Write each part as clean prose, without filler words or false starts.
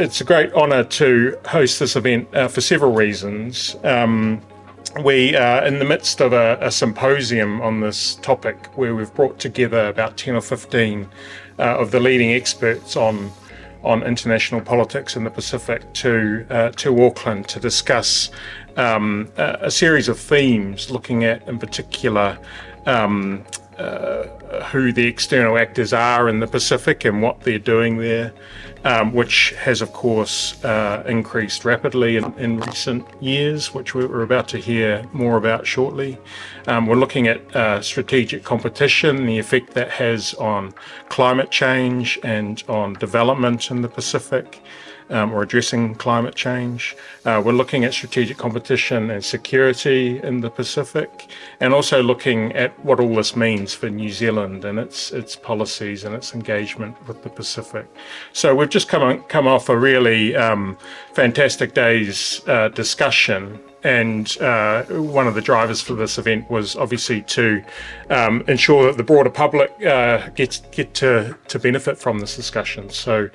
it's a great honour to host this event for several reasons. We are in the midst of a symposium on this topic where we've brought together about 10 or 15 of the leading experts on international politics in the Pacific to Auckland to discuss a series of themes looking at, in particular, who the external actors are in the Pacific and what they're doing there, which has, of course, increased rapidly in recent years, which we're about to hear more about shortly. We're looking at strategic competition, the effect that has on climate change and on development in the Pacific, or addressing climate change. We're looking at strategic competition and security in the Pacific, and also looking at what all this means for New Zealand and its policies and its engagement with the Pacific. So we've just come off a really fantastic day's discussion. And one of the drivers for this event was obviously to ensure that the broader public get to benefit from this discussion. So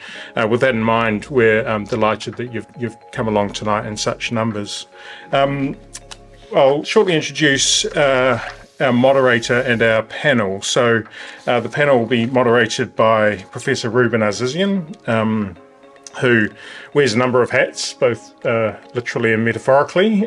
with that in mind, we're delighted that you've come along tonight in such numbers. I'll shortly introduce our moderator and our panel. So the panel will be moderated by Professor Rouben, who wears a number of hats, both literally and metaphorically.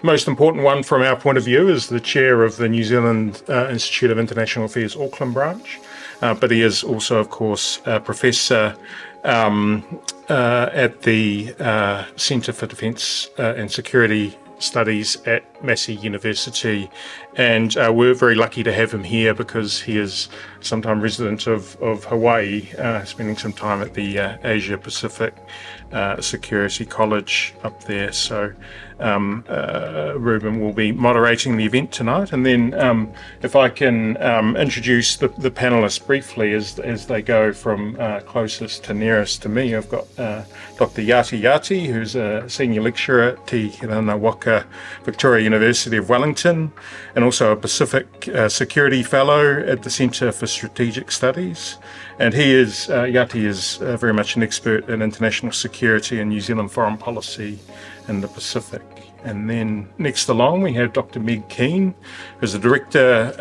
Most important one from our point of view is the chair of the New Zealand Institute of International Affairs Auckland branch, but he is also, of course, a professor at the Centre for Defence and Security Studies at Massey University, and we're very lucky to have him here because he is sometime resident of Hawaii, spending some time at the Asia Pacific Security College up there. So Rouben will be moderating the event tonight, and then if I can introduce the panelists briefly as they go from closest to nearest to me. I've got Dr. Iati, who's a senior lecturer at Te Herenga Waka, Victoria University of Wellington, and also a Pacific Security Fellow at the Centre for Strategic Studies. And Iati is very much an expert in international security and New Zealand foreign policy in the Pacific. And then next along we have Dr. Meg Keane, who's the director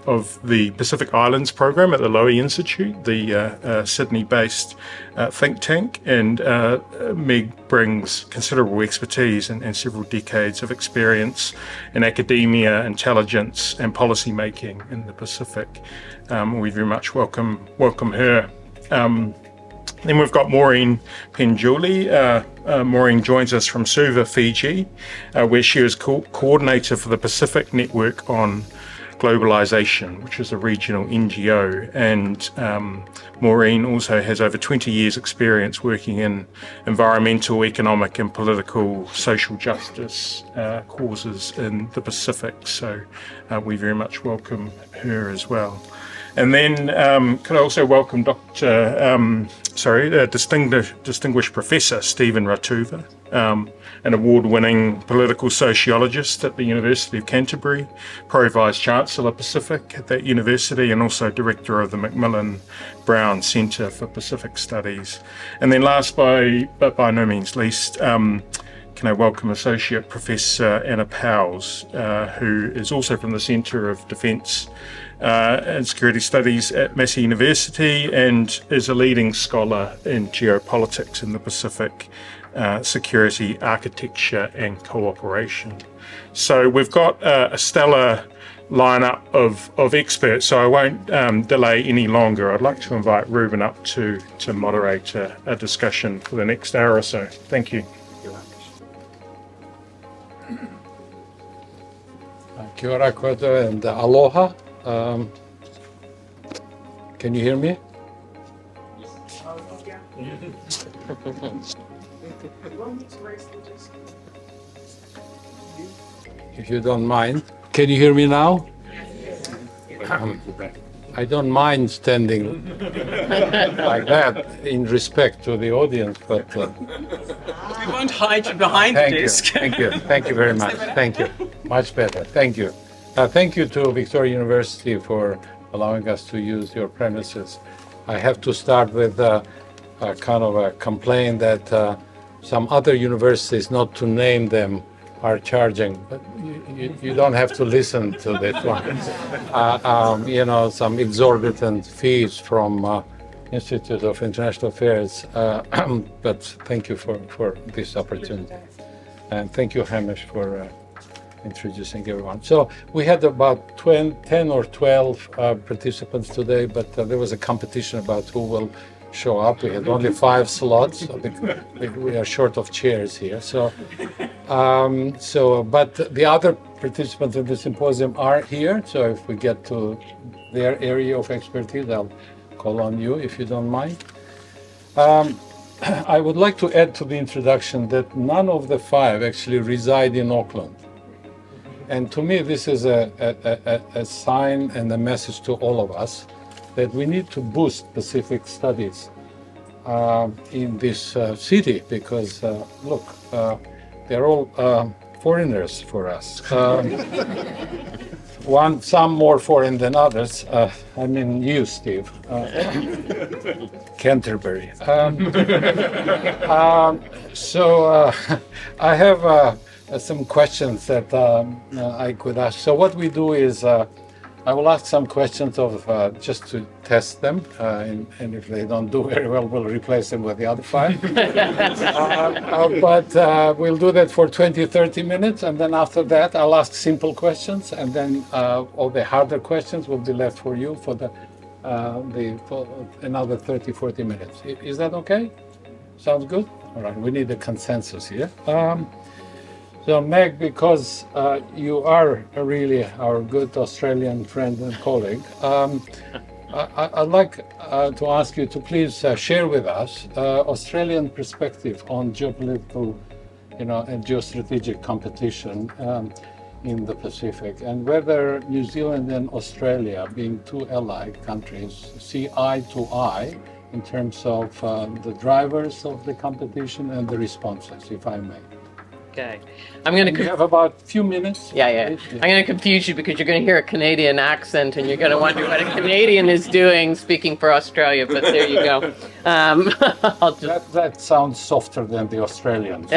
of the Pacific Islands program at the Lowy Institute, the Sydney-based think tank. And Meg brings considerable expertise and several decades of experience in academia, intelligence, and policy making in the Pacific. We very much welcome her. Then we've got Maureen Penjeuli. Maureen joins us from Suva, Fiji, where she is coordinator for the Pacific Network on Globislation, which is a regional NGO. And Maureen also has over 20 years experience working in environmental, economic and political social justice causes in the Pacific. So we very much welcome her as well. And then could I also welcome distinguished Professor Stephen Ratuva, an award-winning political sociologist at the University of Canterbury, Pro Vice-Chancellor Pacific at that university, and also Director of the Macmillan Brown Centre for Pacific Studies. And then last but by no means least, can I welcome Associate Professor Anna Powles, who is also from the Centre of Defence and Security Studies at Massey University and is a leading scholar in geopolitics in the Pacific, security, architecture and cooperation. So we've got a stellar lineup of experts, so I won't delay any longer. I'd like to invite Rouben up to moderate a discussion for the next hour or so. Thank you. Kia ora koutou and aloha. Can you hear me? If you don't mind. Can you hear me now? I don't mind standing like that in respect to the audience, but... we won't hide you behind the desk. Thank you very much. Thank you. Much better. Thank you. Thank you to Victoria University for allowing us to use your premises. I have to start with kind of a complaint that some other universities, not to name them, are charging, but you don't have to listen to this one. You know, some exorbitant fees from Institute of International Affairs. But thank you for this opportunity. And thank you, Hamish, for introducing everyone. So we had about 10 or 12 participants today, but there was a competition about who will show up. We had only 5 slots. We are short of chairs here. But the other participants in the symposium are here. So if we get to their area of expertise, I'll call on you if you don't mind. I would like to add to the introduction that none of the 5 actually reside in Auckland. And to me, this is a sign and a message to all of us that we need to boost Pacific studies in this city because, look, they're all foreigners for us. Some more foreign than others. I mean, you, Steve. Canterbury. I have some questions that I could ask. So what we do is I will ask some questions of just to test them, and if they don't do very well, we'll replace them with the other 5. But we'll do that for 20-30 minutes, and then after that, I'll ask simple questions, and then all the harder questions will be left for you for for another 30-40 minutes. Is that okay? Sounds good? All right, we need a consensus here. So Meg, because you are really our good Australian friend and colleague, I'd like to ask you to please share with us Australian perspective on geopolitical, and geostrategic competition in the Pacific, and whether New Zealand and Australia, being 2 allied countries, see eye to eye in terms of the drivers of the competition and the responses, if I may. Okay. I'm going to... You have about a few minutes. Yeah. I'm going to confuse you because you're going to hear a Canadian accent and you're going to wonder what a Canadian is doing speaking for Australia, but there you go. That sounds softer than the Australians.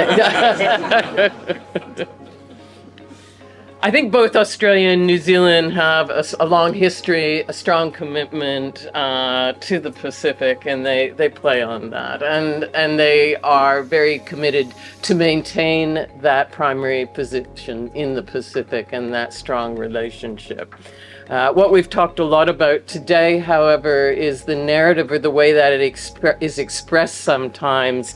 I think both Australia and New Zealand have a long history, a strong commitment to the Pacific, and they play on that. And they are very committed to maintain that primary position in the Pacific and that strong relationship. What we've talked a lot about today, however, is the narrative or the way that it is expressed sometimes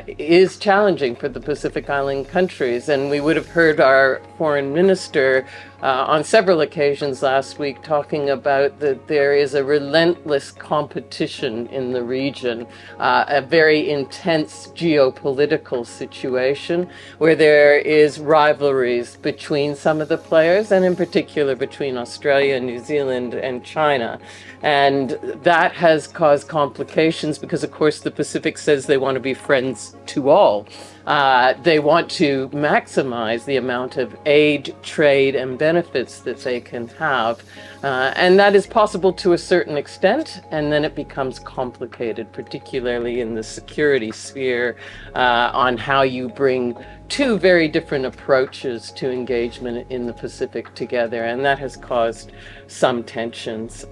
is challenging for the Pacific Island countries. And we would have heard our foreign minister on several occasions last week talking about that there is a relentless competition in the region, a very intense geopolitical situation where there is rivalries between some of the players, and in particular between Australia, New Zealand, and China. And that has caused complications because, of course, the Pacific says they want to be friends to all. They want to maximize the amount of aid, trade, and benefits that they can have. And that is possible to a certain extent, and then it becomes complicated, particularly in the security sphere, on how you bring 2 very different approaches to engagement in the Pacific together, and that has caused some tensions.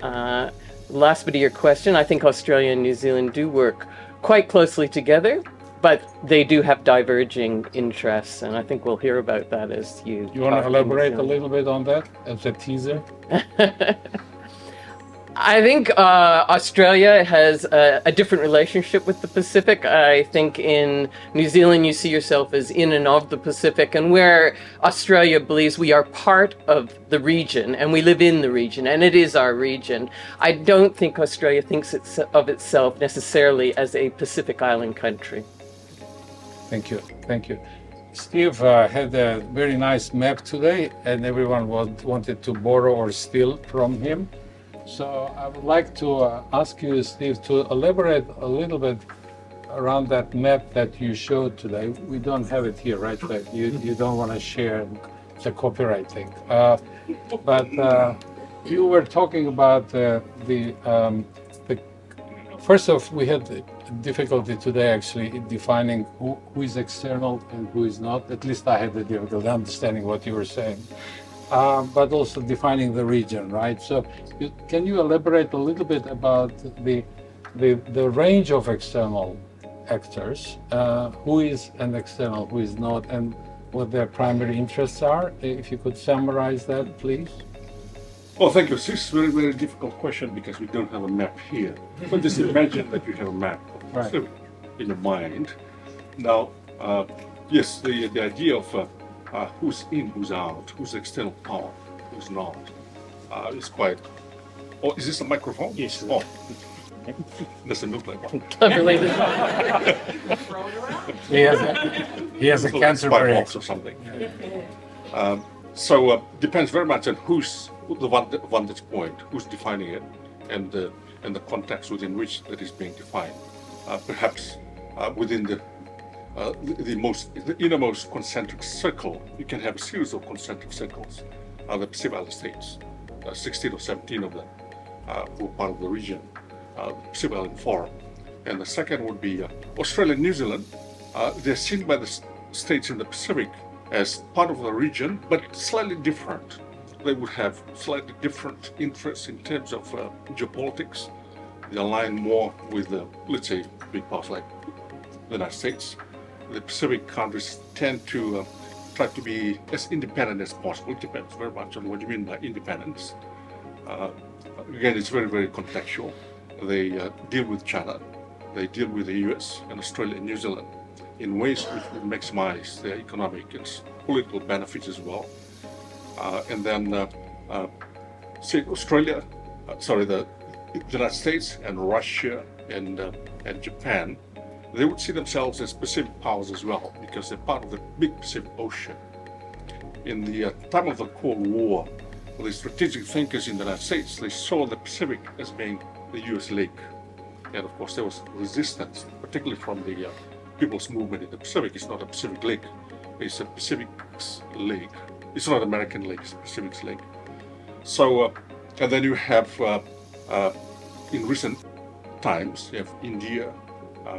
Last bit of your question, I think Australia and New Zealand do work quite closely together, but they do have diverging interests, and I think we'll hear about that as you... You want to elaborate a little bit on that as a teaser? I think Australia has a different relationship with the Pacific. I think in New Zealand you see yourself as in and of the Pacific, and where Australia believes we are part of the region and we live in the region and it is our region. I don't think Australia thinks of itself necessarily as a Pacific Island country. Thank you. Steve had a very nice map today, and everyone wanted to borrow or steal from him. So I would like to ask you, Steve, to elaborate a little bit around that map that you showed today. We don't have it here, right? But you don't want to share. It's a copyright thing. But you were talking about the first off, we had difficulty today actually in defining who is external and who is not. At least I had the difficulty understanding what you were saying, but also defining the region, right? So, can you elaborate a little bit about the range of external actors? Who is an external, who is not, and what their primary interests are? If you could summarize that, please. Well, thank you. This is a very, very difficult question because we don't have a map here. But just imagine that you have a map of the Pacific in your mind. Now, yes, the idea of who's in, who's out, who's external power, who's not, is quite. Oh, is this a microphone? Yes. Oh, doesn't look like one. I believe it. He has a Canterbury box or something. So depends very much on who's the vantage point, who's defining it, and the context within which that is being defined. Perhaps within the innermost concentric circle, you can have a series of concentric circles. The Pacific Island states, 16 or 17 of them, who are part of the region, the Pacific Island Forum. And the second would be Australia and New Zealand. They're seen by the states in the Pacific as part of the region, but slightly different. They would have slightly different interests in terms of geopolitics. They align more with the, let's say, big powers like the United States. The Pacific countries tend to try to be as independent as possible. It depends very much on what you mean by independence. Again, it's very, very contextual. They deal with China, they deal with the US and Australia and New Zealand in ways which would maximize their economic and political benefits as well. And then, say Australia, the United States and Russia and Japan, they would see themselves as Pacific powers as well because they're part of the big Pacific Ocean. In the time of the Cold War, the strategic thinkers in the United States, they saw the Pacific as being the US lake. And of course, there was resistance, particularly from the people's movement in the Pacific. It's not a Pacific lake, it's a Pacific's lake. It's not American lake, it's Pacific's lake. So, and then you have, in recent times, you have India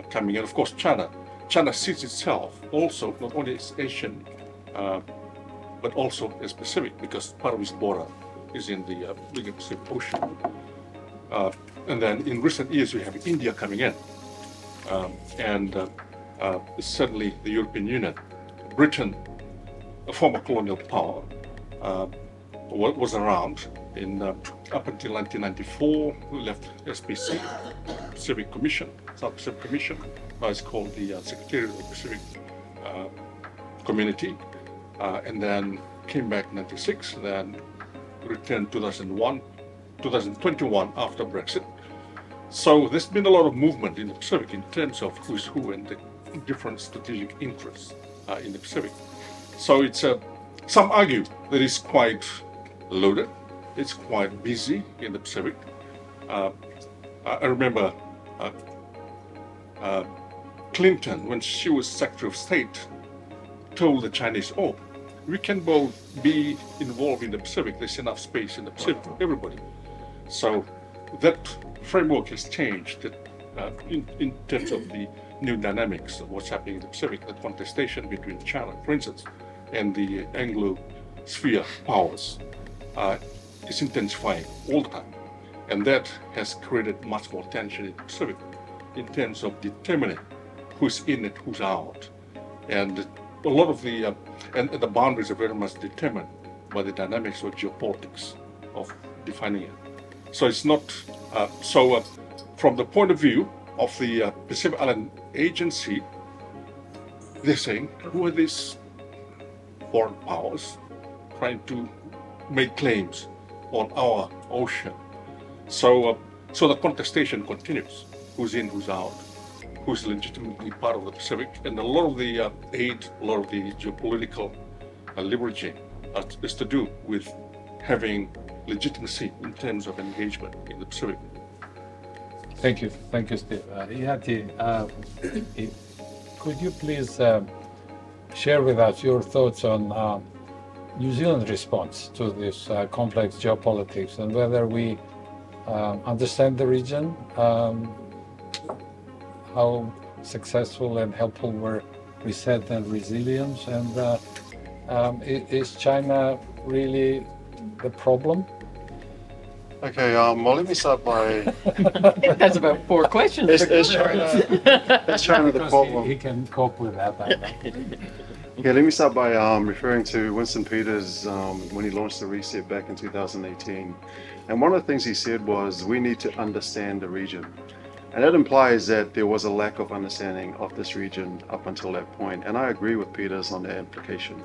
coming in. Of course, China. China sees itself also, not only as Asian, but also as Pacific, because part of its border is in the bigger Pacific Ocean. And then in recent years, we have India coming in. And certainly the European Union, Britain, a former colonial power, was around in up until 1994. We left SPC, Pacific Commission, South Pacific Commission. Now it's called the Secretariat of the Pacific Community, and then came back in '96. Then returned 2021 after Brexit. So there's been a lot of movement in the Pacific in terms of who's who and the different strategic interests in the Pacific. So it's some argue that it's quite loaded, it's quite busy in the Pacific. I remember Clinton, when she was Secretary of State, told the Chinese, "Oh, we can both be involved in the Pacific. There's enough space in the Pacific for everybody." So that framework has changed in terms of the new dynamics of what's happening in the Pacific, the contestation between China, for instance, and the Anglo-sphere powers is intensifying all the time. And that has created much more tension in the Pacific in terms of determining who's in it, who's out. And a lot of the boundaries are very much determined by the dynamics of geopolitics of defining it. So it's not, from the point of view of the Pacific Island Agency, they're saying, who are these foreign powers trying to make claims on our ocean? So the contestation continues. Who's in, who's out, who's legitimately part of the Pacific, and a lot of the aid, a lot of the geopolitical leveraging is to do with having legitimacy in terms of engagement in the Pacific. Thank you, Steve. Iati, could you please share with us your thoughts on New Zealand's response to this complex geopolitics and whether we understand the region how successful and helpful were reset and resilience, and is China really the problem? Okay, well, let me start by, That's about 4 questions. is China the Because problem? he can cope with that, I know. Okay, let me start by referring to Winston Peters when he launched the reset back in 2018. And one of the things he said was, we need to understand the region. And that implies that there was a lack of understanding of this region up until that point. And I agree with Peters on that implication.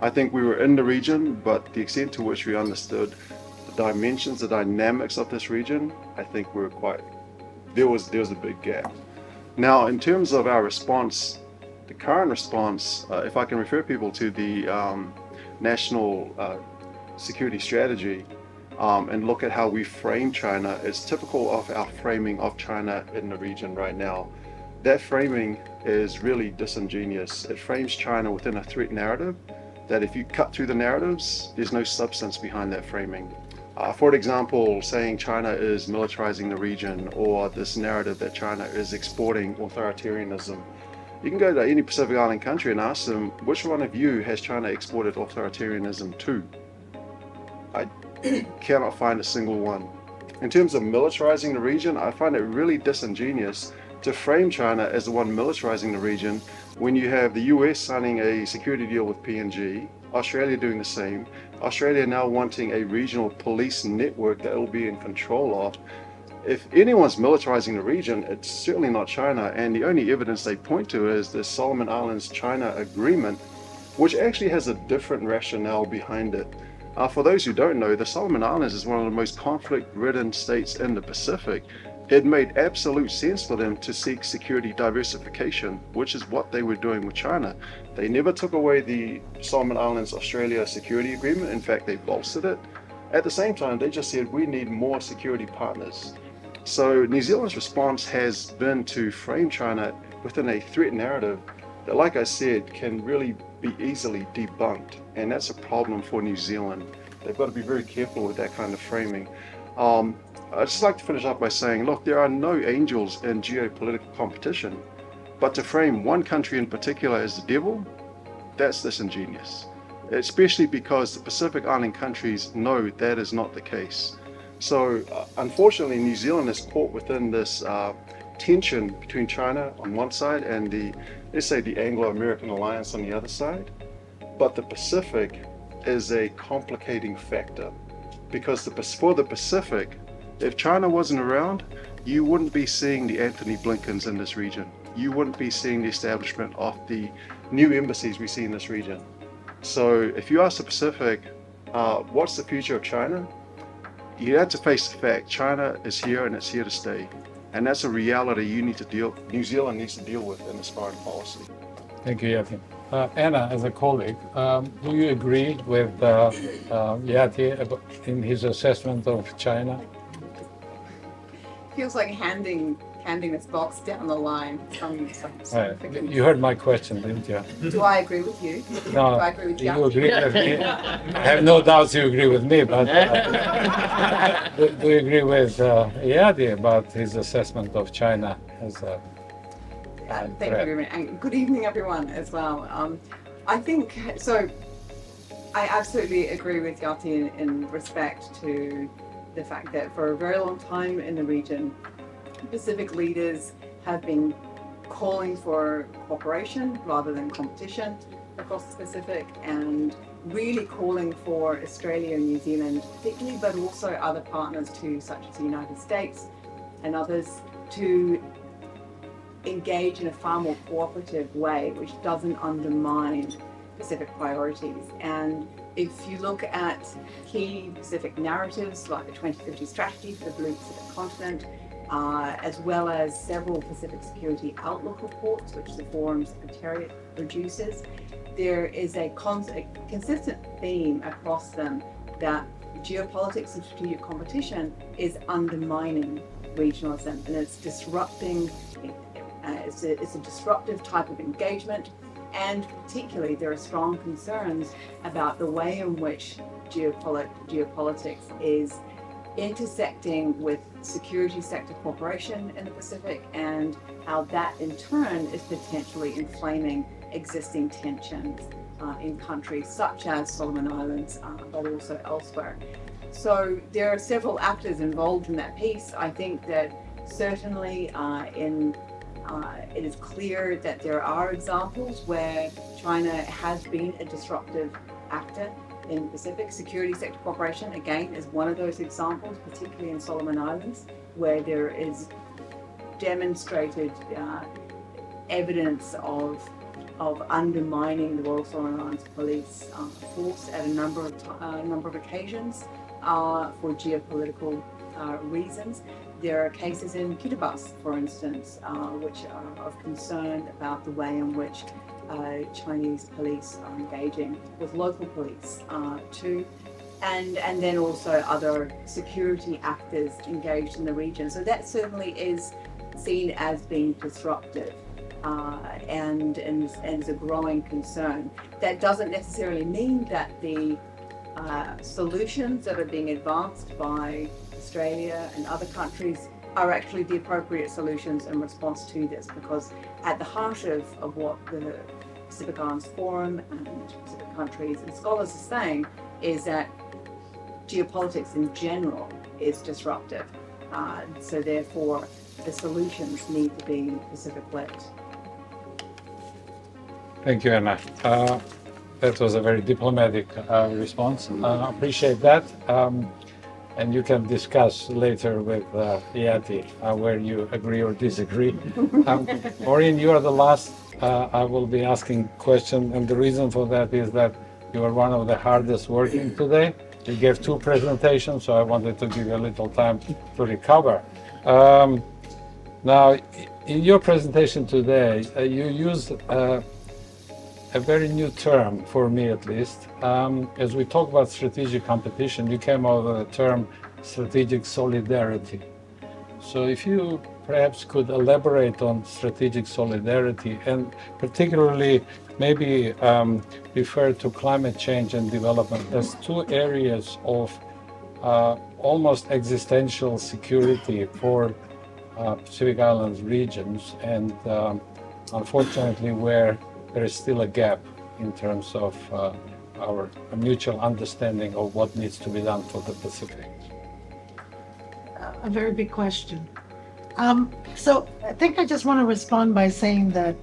I think we were in the region, but the extent to which we understood the dimensions, the dynamics of this region, I think we were there was a big gap. Now, in terms of our response, the current response, if I can refer people to the national security strategy and look at how we frame China, it's typical of our framing of China in the region right now. That framing is really disingenuous. It frames China within a threat narrative that if you cut through the narratives, there's no substance behind that framing. For example, saying China is militarizing the region, or this narrative that China is exporting authoritarianism. You can go to any Pacific Island country and ask them, which one of you has China exported authoritarianism to? I cannot find a single one. In terms of militarizing the region, I find it really disingenuous to frame China as the one militarizing the region when you have the US signing a security deal with Penjeuli, Australia doing the same, Australia now wanting a regional police network that it will be in control of. If anyone's militarizing the region, it's certainly not China, and the only evidence they point to is the Solomon Islands China agreement, which actually has a different rationale behind it. For those who don't know, the Solomon Islands is one of the most conflict-ridden states in the Pacific. It made absolute sense for them to seek security diversification, which is what they were doing with China. They never took away the Solomon Islands Australia security agreement. In fact, they bolstered it. At the same time, they just said, we need more security partners. So New Zealand's response has been to frame China within a threat narrative that, like I said, can really be easily debunked. And that's a problem for New Zealand. They've got to be very careful with that kind of framing. I'd just like to finish up by saying, look, there are no angels in geopolitical competition, but to frame one country in particular as the devil, that's disingenuous, especially because the Pacific Island countries know that is not the case. So unfortunately, New Zealand is caught within this tension between China on one side and let's say the Anglo-American alliance on the other side. But the Pacific is a complicating factor, because for the Pacific, if China wasn't around, you wouldn't be seeing the Anthony Blinkens in this region. You wouldn't be seeing the establishment of the new embassies we see in this region. So if you ask the Pacific, what's the future of China? You have to face the fact China is here and it's here to stay. And that's a reality New Zealand needs to deal with in its foreign policy. Thank you, Iati. Anna, as a colleague, do you agree with Iati in his assessment of China? Feels like handing this box down the line. You heard my question, didn't you? Do I agree with you? No, Do I agree with you you? agree with me. I have no doubts you agree with me, but do you agree with Iati about his assessment of China as a Thank you very much, and good evening, everyone, as well. I think so. I absolutely agree with Iati in respect to the fact that for a very long time in the region, Pacific leaders have been calling for cooperation rather than competition across the Pacific, and really calling for Australia and New Zealand particularly, but also other partners too, such as the United States and others, to engage in a far more cooperative way, which doesn't undermine Pacific priorities. And if you look at key Pacific narratives like the 2050 strategy for the Blue Pacific continent, as well as several Pacific Security Outlook reports, which the Forum Secretariat produces, there is a consistent theme across them that geopolitics and strategic competition is undermining regionalism, and it's disrupting. It's a disruptive type of engagement, and particularly there are strong concerns about the way in which geopolitics is intersecting with security sector cooperation in the Pacific, and how that in turn is potentially inflaming existing tensions in countries such as Solomon Islands, but also elsewhere. So there are several actors involved in that piece. I think that certainly it is clear that there are examples where China has been a disruptive actor in the Pacific. Security sector cooperation, again, is one of those examples, particularly in Solomon Islands, where there is demonstrated evidence of undermining the Royal Solomon Islands Police force at a number of occasions for geopolitical reasons. There are cases in Kiribati, for instance, which are of concern about the way in which Chinese police are engaging with local police too, and then also other security actors engaged in the region. So that certainly is seen as being disruptive and is a growing concern. That doesn't necessarily mean that the solutions that are being advanced by Australia and other countries are actually the appropriate solutions in response to this, because at the heart of what the Pacific Islands Forum and Pacific countries and scholars are saying is that geopolitics in general is disruptive. So therefore, the solutions need to be Pacific-led. Thank you, Anna. That was a very diplomatic response. I appreciate that. And you can discuss later with Iati where you agree or disagree. Maureen, you are the last. I will be asking questions, and the reason for that is that you are one of the hardest working today. You gave 2 presentations, so I wanted to give you a little time to recover. Now, in your presentation today, you used a very new term, for me at least. As we talk about strategic competition, you came up with the term strategic solidarity. So if you perhaps could elaborate on strategic solidarity, and particularly maybe refer to climate change and development as 2 areas of almost existential security for Pacific Islands regions, and unfortunately where there is still a gap in terms of our mutual understanding of what needs to be done for the Pacific. A very big question. So I think I just want to respond by saying that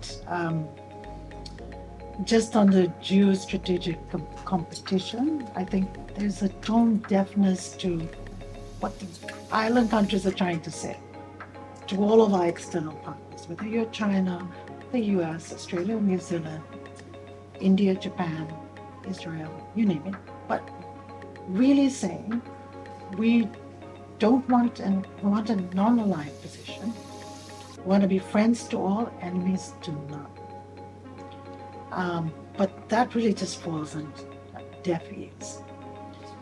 just on the geostrategic competition, I think there's a tone deafness to what the island countries are trying to say to all of our external partners, whether you're China, the US, Australia, New Zealand, India, Japan, Israel, you name it, but really saying we don't want, and we want a non-aligned position. We want to be friends to all, enemies to none. But that really just falls on deaf ears.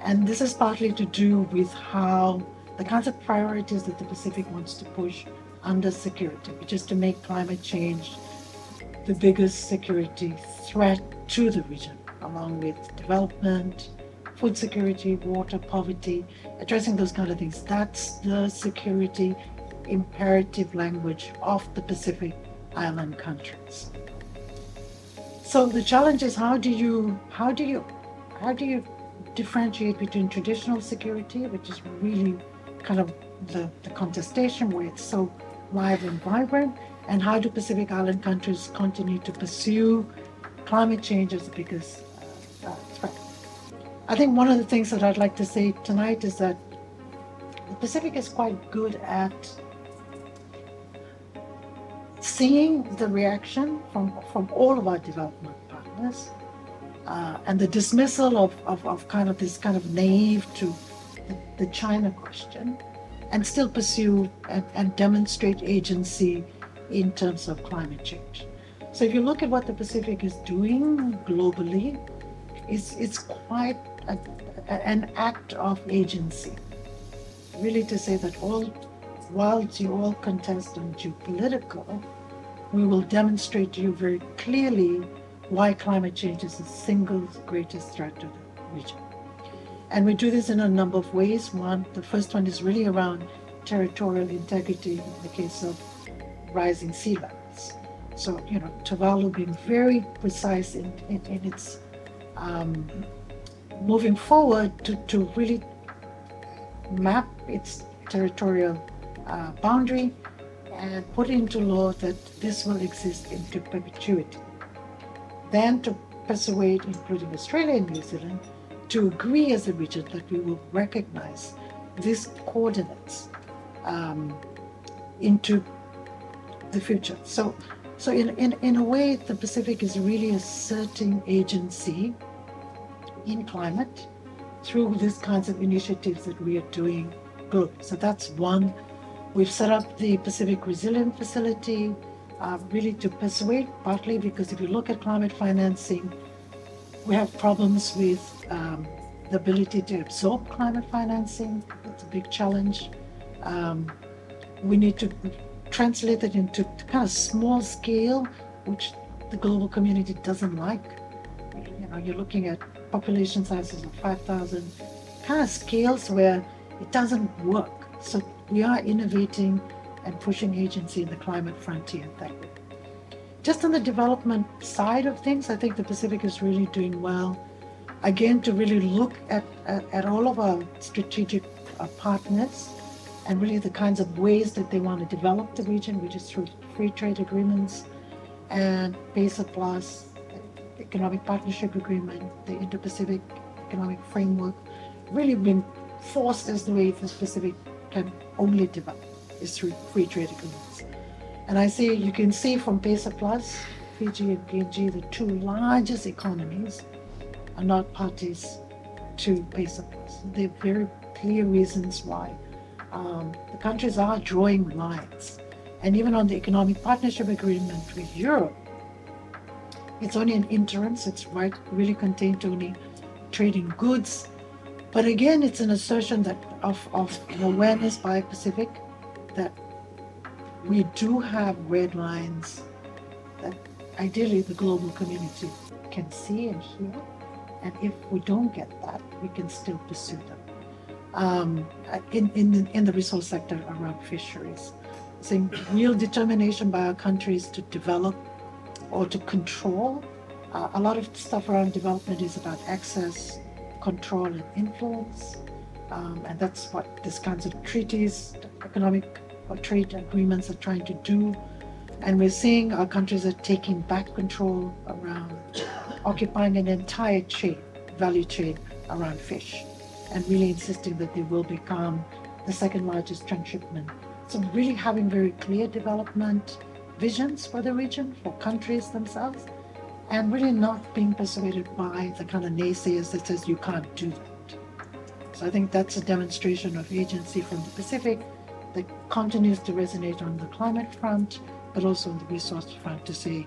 And this is partly to do with how the kinds of priorities that the Pacific wants to push under security, which is to make climate change the biggest security threat to the region, along with development, food security, water, poverty, addressing those kind of things. That's the security imperative language of the Pacific Island countries. So the challenge is how do you differentiate between traditional security, which is really kind of the contestation where it's so live and vibrant, and how do Pacific Island countries continue to pursue climate change as the biggest threat? I think one of the things that I'd like to say tonight is that the Pacific is quite good at seeing the reaction from all of our development partners and the dismissal of kind of this kind of naive to the China question, and still pursue and demonstrate agency in terms of climate change. So if you look at what the Pacific is doing globally, it's quite an act of agency. Really to say that whilst you all contest on geopolitical, we will demonstrate to you very clearly why climate change is the single greatest threat to the region. And we do this in a number of ways. The first one is really around territorial integrity in the case of rising sea levels. So, Tuvalu being very precise in its moving forward to really map its territorial boundary and put into law that this will exist into perpetuity. Then to persuade, including Australia and New Zealand, to agree as a region that we will recognize these coordinates into the future. So in a way, the Pacific is really asserting agency in climate through these kinds of initiatives that we are doing globally. So that's one. We've set up the Pacific Resilient Facility really to persuade, partly because if you look at climate financing, we have problems with the ability to absorb climate financing. That's a big challenge. We need to translate it into kind of small scale, which the global community doesn't like. You're looking at population sizes of 5,000, kind of scales where it doesn't work. So we are innovating and pushing agency in the climate frontier that way. Just on the development side of things, I think the Pacific is really doing well. Again, to really look at all of our strategic partners and really the kinds of ways that they want to develop the region, which is through free trade agreements and PESA Plus, Economic Partnership Agreement, the Indo-Pacific Economic Framework, really been forced as the way the Pacific can only develop is through free trade agreements. And you can see from PESA Plus, Fiji and PNG, the two largest economies, are not parties to PESA Plus. There are very clear reasons why. The countries are drawing lines. And even on the Economic Partnership Agreement with Europe, it's only an interim, so it's really contained to only trading goods. But again, it's an assertion that of an awareness by Pacific that we do have red lines that ideally the global community can see and hear. And if we don't get that, we can still pursue them. In the resource sector around fisheries. So real determination by our countries to develop or to control. A lot of stuff around development is about access, control, and influence. And that's what these kinds of treaties, economic or trade agreements are trying to do. And we're seeing our countries are taking back control around occupying an entire value chain around fish, and really insisting that they will become the second largest transshipment. So really having very clear development visions for the region, for countries themselves, and really not being persuaded by the kind of naysayers that says you can't do that. So I think that's a demonstration of agency from the Pacific that continues to resonate on the climate front, but also on the resource front to say,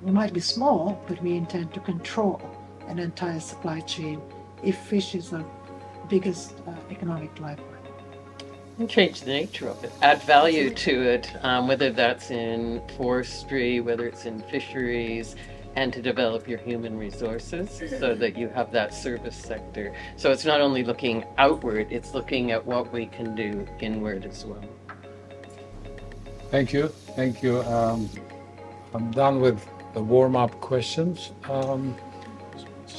we might be small, but we intend to control an entire supply chain if fish is the biggest economic lifeline. And change the nature of it, add value to it, whether that's in forestry, whether it's in fisheries, and to develop your human resources so that you have that service sector. So it's not only looking outward, it's looking at what we can do inward as well. Thank you. I'm done with the warm-up questions.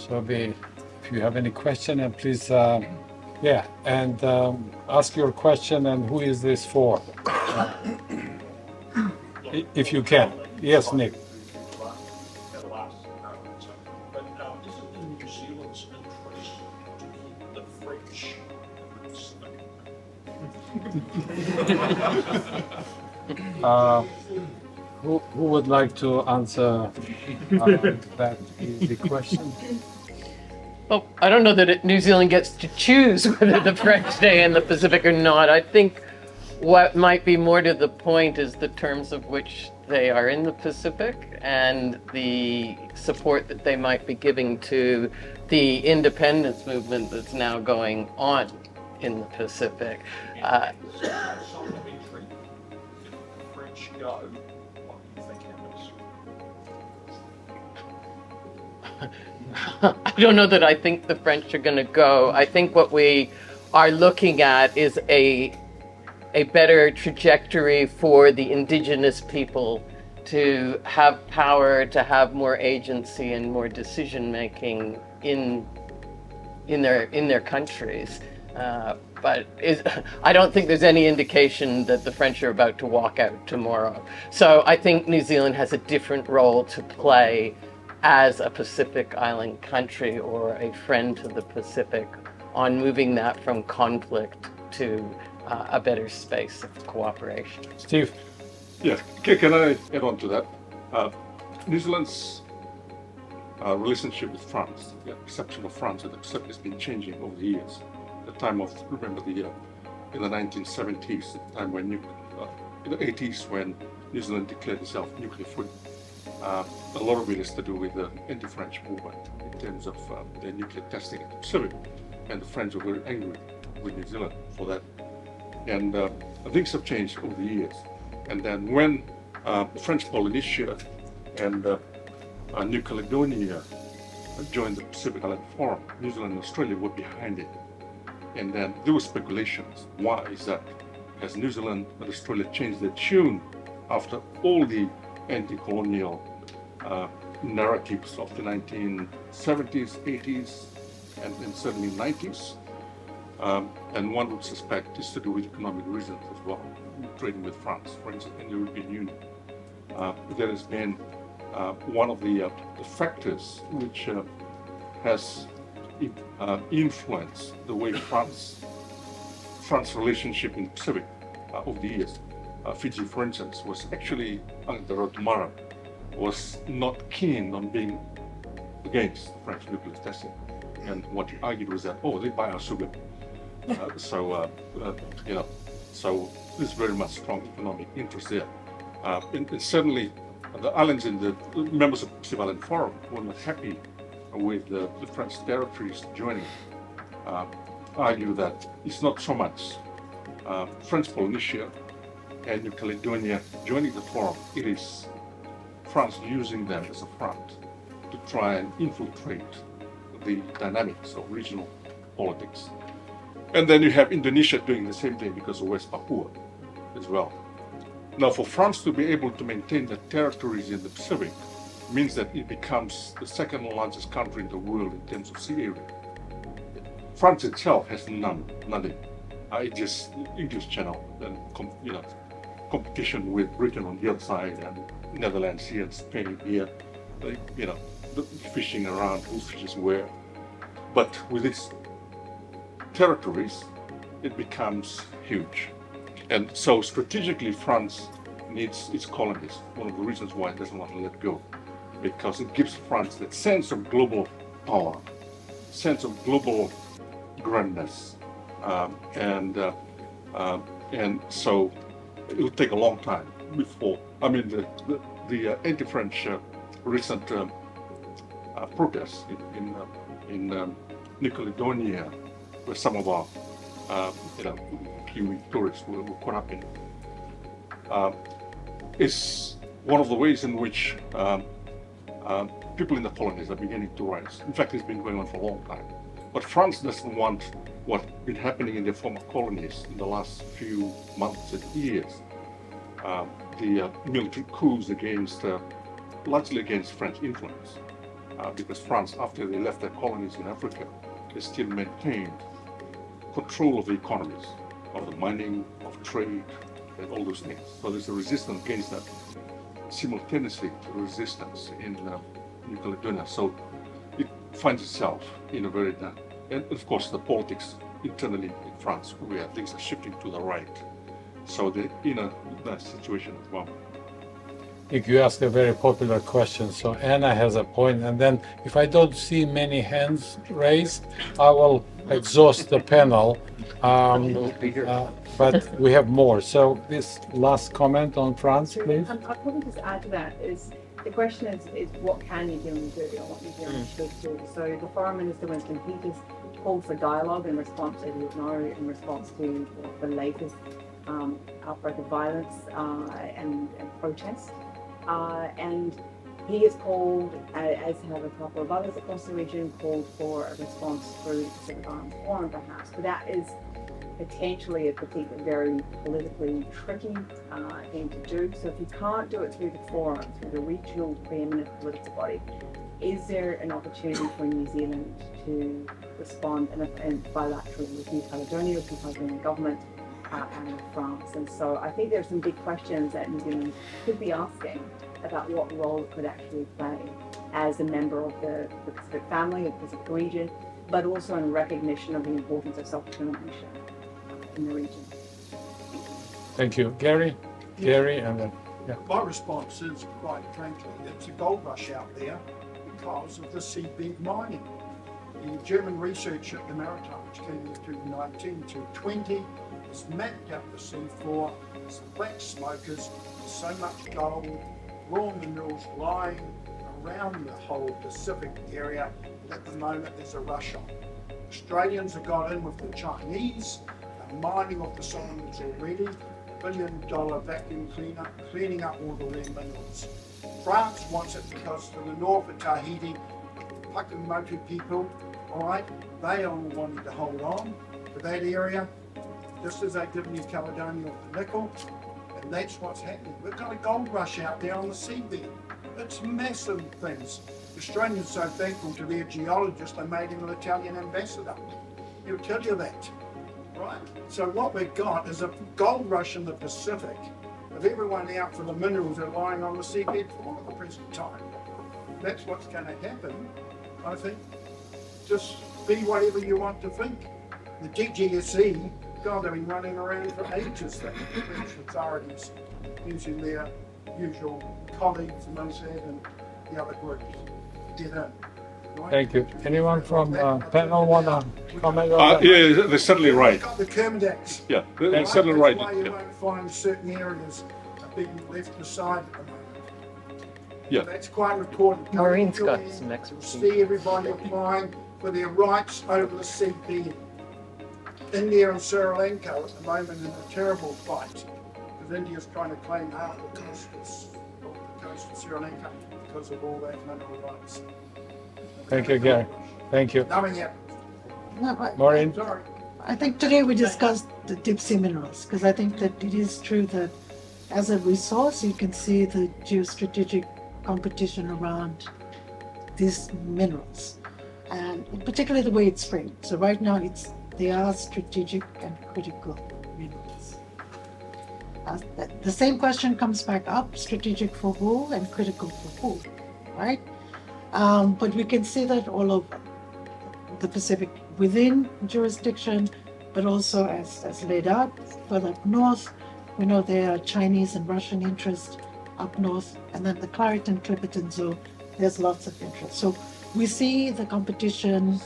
If you have any question, please, ask your question and who is this for? If you can. Yes, Nick. But is it in New Zealand's interest to keep the French Who would like to answer that easy question? Well, I don't know that New Zealand gets to choose whether the French stay in the Pacific or not. I think what might be more to the point is the terms of which they are in the Pacific and the support that they might be giving to the independence movement that's now going on in the Pacific. French go? What do you think happens? I don't know that I think the French are going to go. I think what we are looking at is a better trajectory for the indigenous people to have power, to have more agency and more decision making in their countries. But I don't think there's any indication that the French are about to walk out tomorrow. So I think New Zealand has a different role to play as a Pacific Island country or a friend to the Pacific on moving that from conflict to a better space of cooperation. Steve. Yeah, can I add on to that? New Zealand's relationship with France, the perception of France and the Pacific has been changing over the years. The time of, remember in the 1970s, the time when in the 80s when New Zealand declared itself nuclear free. A lot of it has to do with the anti-French movement in terms of their nuclear testing in the Pacific, and the French were very angry with New Zealand for that. And things have changed over the years. And then when French Polynesia and New Caledonia joined the Pacific Island Forum, New Zealand and Australia were behind it. And then there were speculations. Why is that? Has New Zealand and Australia changed their tune after all the anti-colonial narratives of the 1970s, 80s, and certainly 90s? And one would suspect it's to do with economic reasons as well, trading with France, for instance, in the European Union. There has been one of the factors which has influenced the way France relationship in the Pacific over the years. Fiji, for instance, was actually under Ratuva, was not keen on being against French nuclear testing. And what he argued was that, they buy our sugar. So there's very much strong economic interest there. And certainly the islands in the members of the Pacific Island Forum were not happy with the French territories joining. Argue that it's not so much French Polynesia and New Caledonia joining the forum, it is France using them as a front to try and infiltrate the dynamics of regional politics. And then you have Indonesia doing the same thing because of West Papua as well. Now, for France to be able to maintain the territories in the Pacific means that it becomes the second largest country in the world in terms of sea area. France itself has nothing. It just English Channel and competition with Britain on the other side and Netherlands here and Spain here, the fishing around who fishes where. But with its territories, it becomes huge. And so strategically, France needs its colonies. One of the reasons why it doesn't want to let go, because it gives France that sense of global power, sense of global grandness, and so it will take a long time before. I mean, the anti-French recent protests in New Caledonia, where some of our Kiwi tourists were caught up in, is one of the ways in which people in the colonies are beginning to rise. In fact, it's been going on for a long time. But France doesn't want what's been happening in their former colonies in the last few months and years. The military coups largely against French influence. Because France, after they left their colonies in Africa, they still maintained control of the economies, of the mining, of trade, and all those things. So there's a resistance against that. Simultaneously, resistance in New Caledonia. So it finds itself in a very, and of course the politics internally in France, where things are shifting to the right. So they're in that situation as well. You asked a very popular question, so Anna has a point, and then if I don't see many hands raised, I will exhaust the panel. But we have more. So this last comment on France, please. I'll probably just add to that is the question is what can New Zealand do or what New Zealand should do. So the Foreign Minister Winston Peters called for dialogue in response, as you know, in response to the latest outbreak of violence and protest. And He has called, as have a couple of others across the region, called for a response through the Pacific Islands Forum perhaps, but that is potentially a very politically tricky thing to do. So if you can't do it through the forum, through the regional preeminent political body, is there an opportunity for New Zealand to respond and bilaterally with New Caledonia, with the Caledonian government, and with France? And so I think there are some big questions that New Zealand could be asking about what role it could actually play as a member of the Pacific family, of the Pacific region, but also in recognition of the importance of self-determination in the region. Thank you. Gary, and then, yeah. My response is, quite frankly, it's a gold rush out there because of the seabed mining. The German research at the Maritime, which came in 2019 to 20, has mapped out the seafloor, there's black smokers, there's so much gold, raw minerals lying around the whole Pacific area, and at the moment there's a rush on. Australians have got in with the Chinese, they're mining off the Solomons already, $1 billion vacuum cleaner, cleaning up all the rare minerals. France wants it because to the north of Tahiti, Pakumotu people, all right, they all wanted to hold on to that area, just as they did New Caledonia with the nickel. And that's what's happening. We've got a gold rush out there on the seabed. It's massive things. The Australians are so thankful to their geologist, they made him an Italian ambassador. He'll tell you that, right? So what we've got is a gold rush in the Pacific of everyone out for the minerals that are lying on the seabed floor at the present time. That's what's going to happen, I think. Just be whatever you want to think. The DGSE, God, they've been running around for ages, the French authorities, using their usual colleagues, Massey and the other groups. Get in. Right? Thank you. Anyone from panel want to comment on that? Yeah, they're certainly right. We've got the Kermadec. Yeah, they're certainly right. That's why you Yeah. won't find certain areas are being left aside at the moment. Yeah. That's quite important. Maureen's Go got in, some expertise. see everybody applying for their rights over the seabed. India and Sri Lanka at the moment in a terrible fight because India's trying to claim half the coast of Sri Lanka because of all that mineral rights. Thank you, Gary. Thank you. Nothing happened. No, but Maureen? Sorry. I think today we discussed the deep sea minerals because I think that it is true that as a resource you can see the geostrategic competition around these minerals and particularly the way it's framed. So right now they are strategic and critical minerals. The same question comes back up, strategic for who and critical for who, right? But we can see that all over the Pacific within jurisdiction, but also as laid out further up north. We know there are Chinese and Russian interests up north, and then the Clariton-Clipperton zone, there's lots of interest. So we see the competition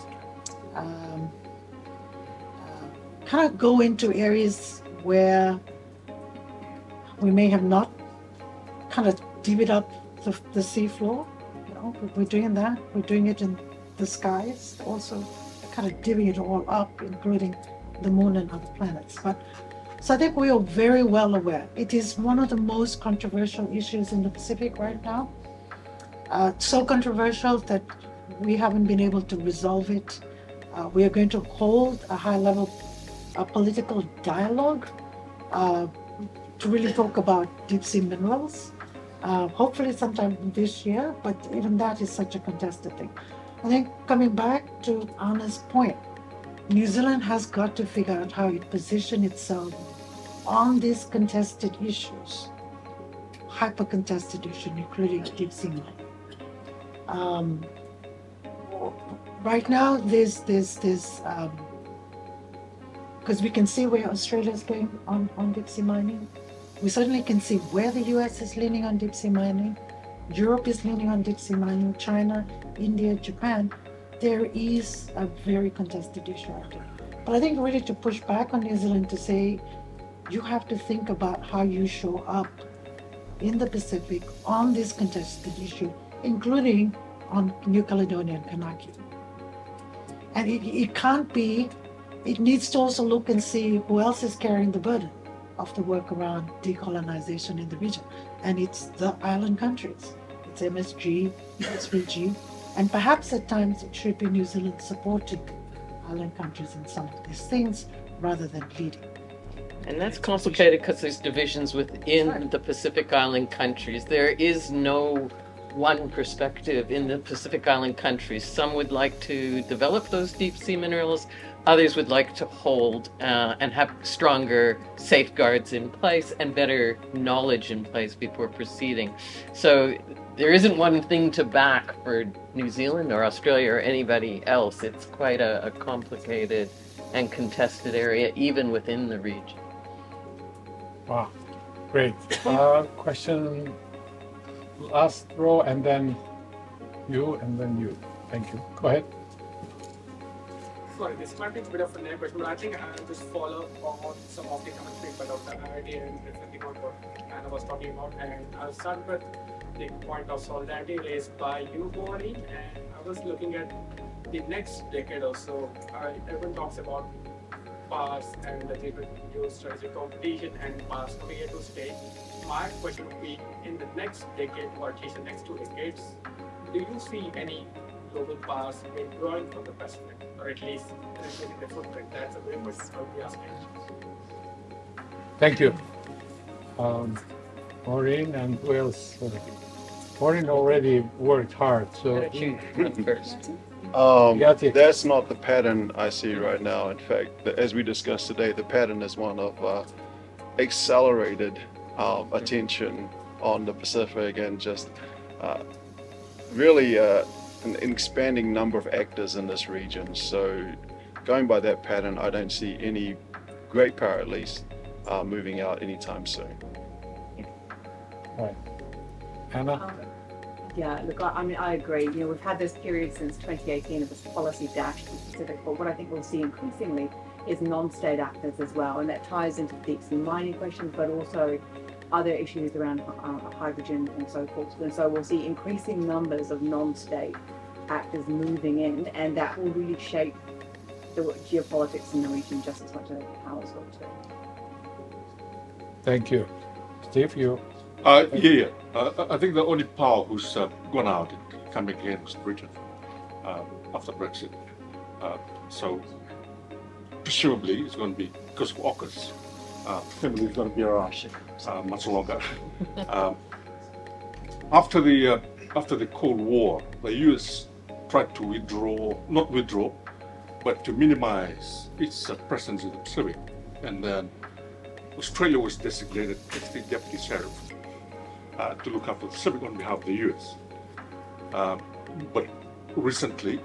kind of go into areas where we may have not kind of divvied up the seafloor. You know, we're doing that. We're doing it in the skies, also kind of divvying it all up, including the moon and other planets. So I think we are very well aware. It is one of the most controversial issues in the Pacific right now. So controversial that we haven't been able to resolve it. We are going to hold a high-level political dialogue to really talk about deep sea minerals, hopefully sometime this year, but even that is such a contested thing. I think coming back to Anna's point, New Zealand has got to figure out how it positions itself on these contested issues, hyper-contested issues, including deep sea mining. Right now, there's because we can see where Australia is going on deep sea mining. We certainly can see where the US is leaning on deep sea mining. Europe is leaning on deep sea mining. China, India, Japan. There is a very contested issue out there. But I think really to push back on New Zealand to say, you have to think about how you show up in the Pacific on this contested issue, including on New Caledonia and Kanaki. And it can't be, it needs to also look and see who else is carrying the burden of the work around decolonization in the region. And it's the island countries. it's MSG, SVG, and perhaps at times it should be New Zealand supporting island countries in some of these things rather than leading. And that's complicated because there's divisions within the Pacific Island countries. There is no one perspective in the Pacific Island countries. Some would like to develop those deep sea minerals. Others would like to hold and have stronger safeguards in place and better knowledge in place before proceeding. So there isn't one thing to back for New Zealand or Australia or anybody else. It's quite a complicated and contested area, even within the region. Wow, great. Question, last row, and then you, and then you. Thank you. Go ahead. Sorry, this might be a bit of a name question, but I think I'll just follow on some of the comments made by Dr. Iati and reflecting on what Anna was talking about. And I'll start with the point of solidarity raised by you, Maureen. And I was looking at the next decade or so. Everyone talks about past and the geostrategic competition and past coming here to stay. My question would be, in the next decade, or at least the next 2 decades, do you see any global powers withdrawing from the Pacific, or at least reducing the footprint? That's a very question I would be asking. Thank you. Maureen, and who else? Maureen already worked hard, so First. Iati. That's not the pattern I see right now. In fact, as we discussed today, the pattern is one of accelerated attention on the Pacific and just really an expanding number of actors in this region. So going by that pattern, I don't see any great power, at least, moving out anytime soon. Right. Anna? Yeah, look, I mean, I agree. You know, we've had this period since 2018 of this policy dash to the Pacific, but what I think we'll see increasingly is non-state actors as well, and that ties into the deep sea mining questions, but also other issues around hydrogen and so forth. And so we'll see increasing numbers of non-state actors moving in, and that will really shape the geopolitics in the region just as much as powers will too. Thank you. Steve, you? I think the only power who's gone out and coming again was Britain after Brexit. So presumably it's going to be because of AUKUS. Presumably it's going to be around much longer. After the Cold War, the US tried to not withdraw, but to minimize its presence in the Pacific. And then Australia was designated as the deputy sheriff to look after the Pacific on behalf of the US. But recently,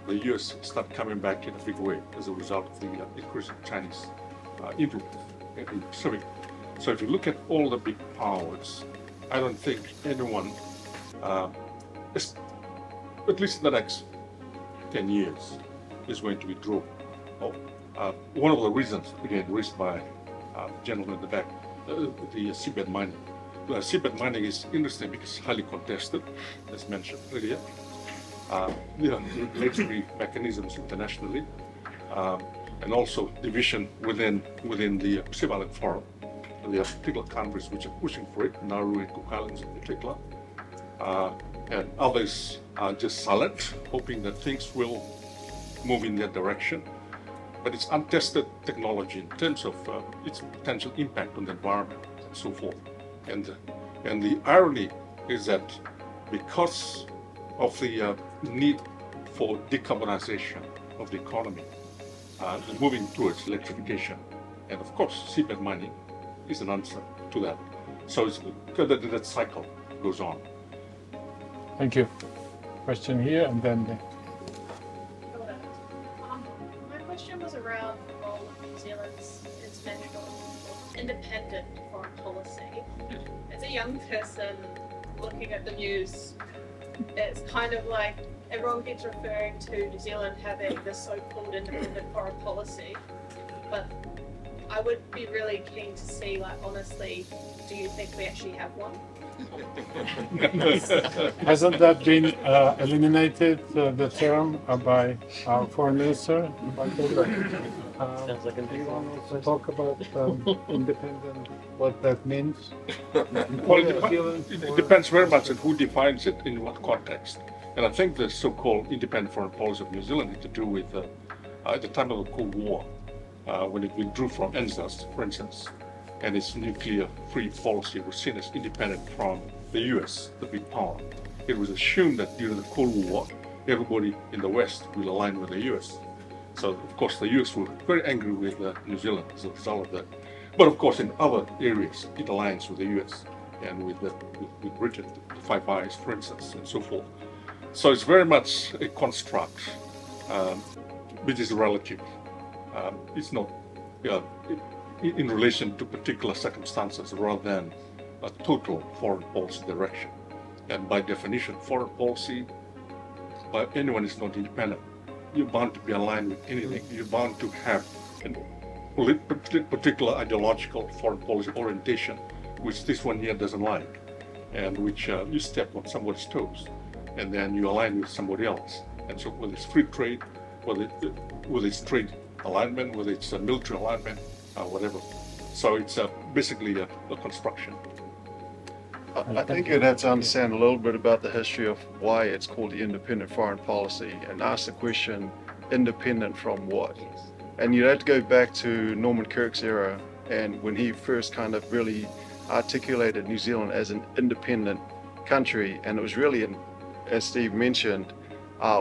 the US started coming back in a big way as a result of the increase in Chinese influence in the Pacific. So if you look at all the big powers, I don't think anyone, at least in the next 10 years, is going to withdraw. One of the reasons, again, raised by gentleman in the back, the seabed mining. Seabed mining is interesting because it's highly contested, as mentioned earlier. There are regulatory mechanisms internationally, and also division within the Pacific Island Forum. There are particular countries which are pushing for it, Nauru and Cook Islands in particular, and others are just silent, hoping that things will move in that direction. But it's untested technology in terms of its potential impact on the environment and so forth. And the irony is that because of the need for decarbonization of the economy, moving towards electrification, and of course seabed mining is an answer to that. So it's that cycle goes on. Thank you. Question here, and then my question was around the role of New Zealand's international independent foreign policy. As a young person looking at the news, it's kind of like everyone keeps referring to New Zealand having this so-called independent foreign policy, but I would be really keen to see, like, honestly, do you think we actually have one? hasn't that been eliminated, the term, by our foreign minister? Sounds like a Do you want to talk about independent, what that means? Well, it depends very much on who defines it in what context. And I think the so-called independent foreign policy of New Zealand had to do with at the time of the Cold War, when it withdrew from NZAS, for instance, and its nuclear-free policy was seen as independent from the US, the big power. It was assumed that during the Cold War, everybody in the West will align with the US. So, of course, the US were very angry with New Zealand as a result of that. But, of course, in other areas, it aligns with the US and with Britain, the Five Eyes, for instance, and so forth. So it's very much a construct which is relative. It's not in relation to particular circumstances rather than a total foreign policy direction. And by definition, foreign policy by anyone is not independent. You're bound to be aligned with anything. You're bound to have a particular ideological foreign policy orientation, which this one here doesn't like, and which you step on somebody's toes, and then you align with somebody else. And so whether it's free trade, whether it's trade alignment, whether it's a military alignment, whatever. So it's basically a construction. I think you'd have to understand a little bit about the history of why it's called the independent foreign policy and ask the question, independent from what? And you'd have to go back to Norman Kirk's era and when he first kind of really articulated New Zealand as an independent country. And it was really, as Steve mentioned,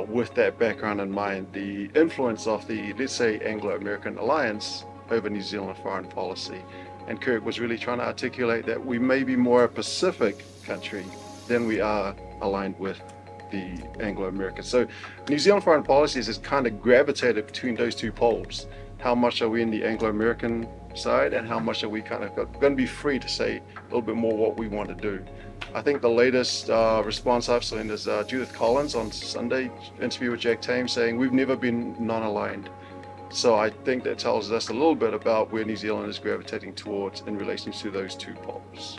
with that background in mind, the influence of the, let's say, Anglo-American alliance over New Zealand foreign policy. And Kirk was really trying to articulate that we may be more a Pacific country than we are aligned with the Anglo-American. So New Zealand foreign policies has kind of gravitated between those two poles. How much are we in the Anglo-American side and how much are we kind of going to be free to say a little bit more what we want to do. I think the latest response I've seen is Judith Collins on Sunday interview with Jack Tame saying we've never been non-aligned. So I think that tells us a little bit about where New Zealand is gravitating towards in relation to those two poles.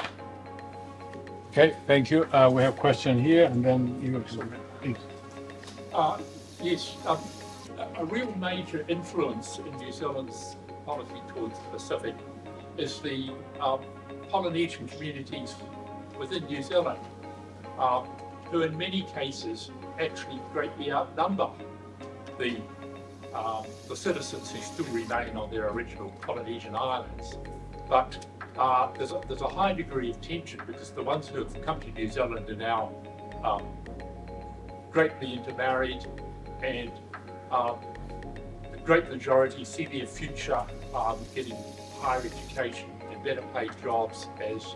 Okay, thank you. We have a question here, and then you, please. Yes, a real major influence in New Zealand's policy towards the Pacific is the Polynesian communities within New Zealand, who in many cases actually greatly outnumber the citizens who still remain on their original Polynesian islands. But there's a high degree of tension because the ones who have come to New Zealand are now greatly intermarried, and the great majority see their future getting higher education and better paid jobs as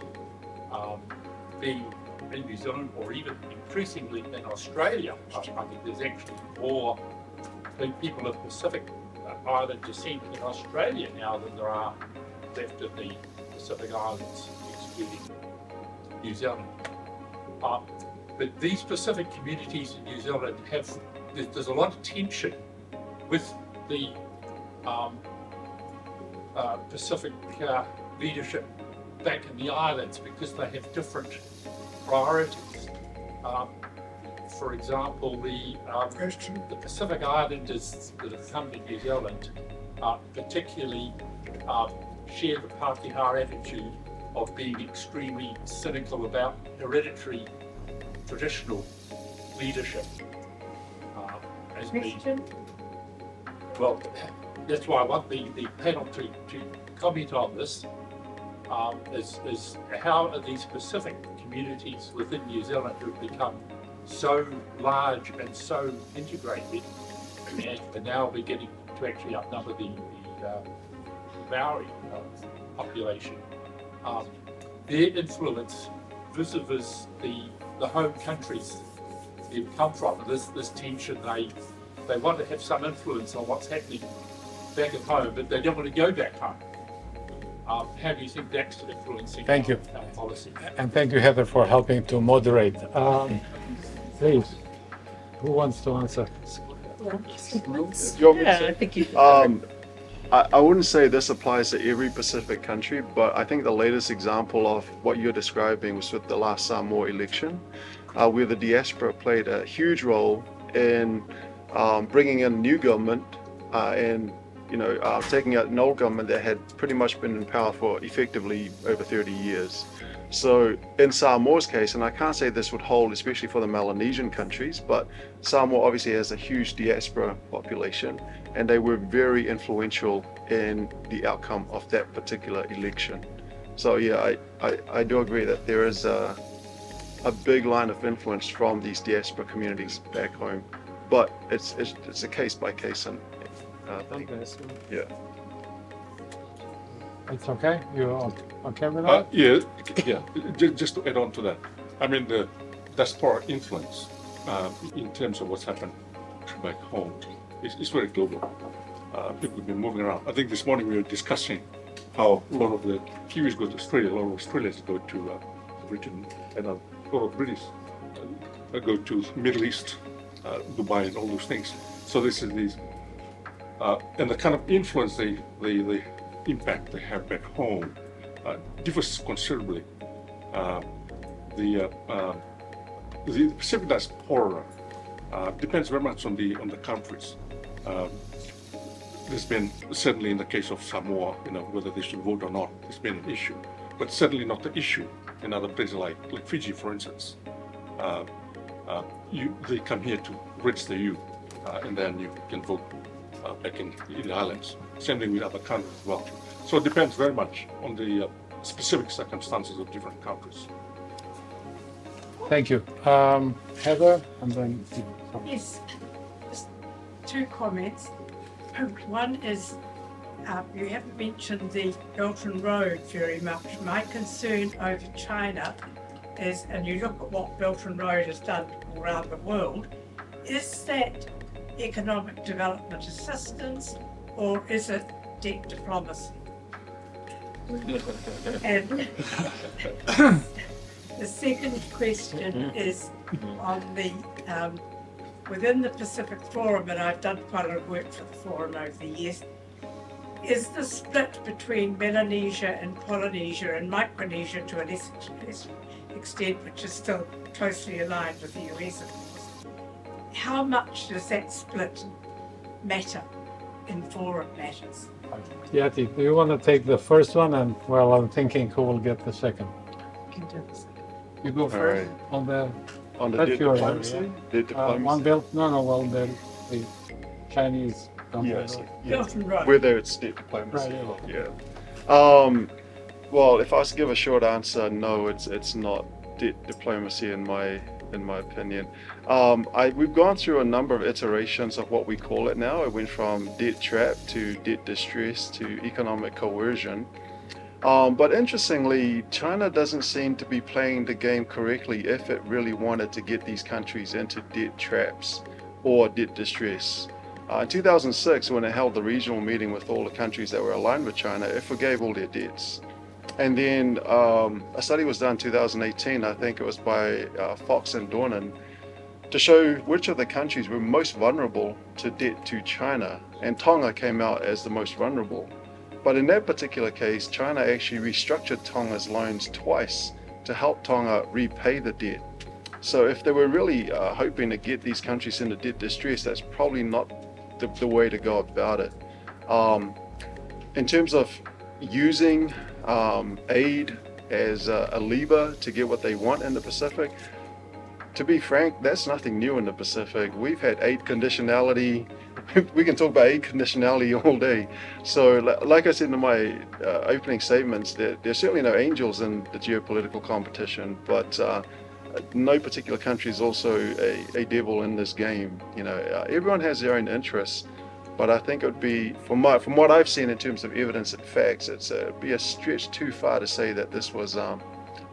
being in New Zealand, or even increasingly in Australia. I think there's actually more people of Pacific Island descent in Australia now than there are left of the Pacific Islands, excluding New Zealand. But these Pacific communities in New Zealand there's a lot of tension with the Pacific leadership back in the islands because they have different priorities. For example, the Pacific Islanders that have come to New Zealand particularly share the Pākehā attitude of being extremely cynical about hereditary traditional leadership. Well, that's why I want the panel to comment on this, is how are these Pacific communities within New Zealand who have become so large and so integrated, and now beginning to actually outnumber the Maori population, their influence vis-a-vis the home countries they've come from. This tension, they want to have some influence on what's happening back at home, but they don't want to go back home. How do you think that's influencing our policy? And thank you, Heather, for helping to moderate. Please, who wants to answer? Yeah, I think you. I wouldn't say this applies to every Pacific country, but I think the latest example of what you're describing was with the last Samoa election, where the diaspora played a huge role in bringing in new government and taking out an old government that had pretty much been in power for effectively over 30 years. So in Samoa's case, and I can't say this would hold especially for the Melanesian countries, but Samoa obviously has a huge diaspora population, and they were very influential in the outcome of that particular election. So yeah, I do agree that there is a big line of influence from these diaspora communities back home, but it's a case by case thing. Yeah. It's okay? You're okay with that? Yeah. Just to add on to that, I mean the diaspora influence in terms of what's happened back home is very global. People have been moving around. I think this morning we were discussing how a lot of the Kiwis go to Australia, a lot of Australians go to Britain, and a lot of British go to Middle East, Dubai, and all those things. So this is these, and the kind of influence the impact they have back home differs considerably. The Pacific diaspora depends very much on the countries. There's been, certainly in the case of Samoa, whether they should vote or not, it's been an issue, but certainly not the issue in other places like Fiji, for instance. They come here to register you, and then you can vote back in the islands. Same thing with other countries as well. So it depends very much on the specific circumstances of different countries. Thank you. Heather, and then... Yes, just two comments. One is, you haven't mentioned the Belt and Road very much. My concern over China is, and you look at what Belt and Road has done around the world, is that economic development assistance or is it debt diplomacy? And the second question is on the within the Pacific Forum, and I've done quite a lot of work for the forum over the years, is the split between Melanesia and Polynesia and Micronesia to an extent which is still closely aligned with the US, of course. How much does that split matter in forum matters? Iati, do you want to take the first one, and while I'm thinking who will get the second? Can do the second. You go first on the debt diplomacy? area. Debt diplomacy? One belt? No, the Chinese. Yes. Belt and Road. Whether it's debt diplomacy. Right, Yeah. Well, if I was to give a short answer, no, it's not debt diplomacy in my opinion. We've gone through a number of iterations of what we call it now. It went from debt trap to debt distress to economic coercion. But interestingly, China doesn't seem to be playing the game correctly if it really wanted to get these countries into debt traps or debt distress. In 2006, when it held the regional meeting with all the countries that were aligned with China, it forgave all their debts. And then a study was done in 2018, I think it was by Fox and Dornan, to show which of the countries were most vulnerable to debt to China. And Tonga came out as the most vulnerable. But in that particular case, China actually restructured Tonga's loans twice to help Tonga repay the debt. So if they were really hoping to get these countries into debt distress, that's probably not the way to go about it. In terms of using aid as a lever to get what they want in the Pacific, to be frank, that's nothing new in the Pacific. We've had aid conditionality. We can talk about aid conditionality all day. So like I said in my opening statements, there's certainly no angels in the geopolitical competition, but no particular country is also a devil in this game. Everyone has their own interests, but I think it would be, from what I've seen in terms of evidence and facts, it'd be a stretch too far to say that this was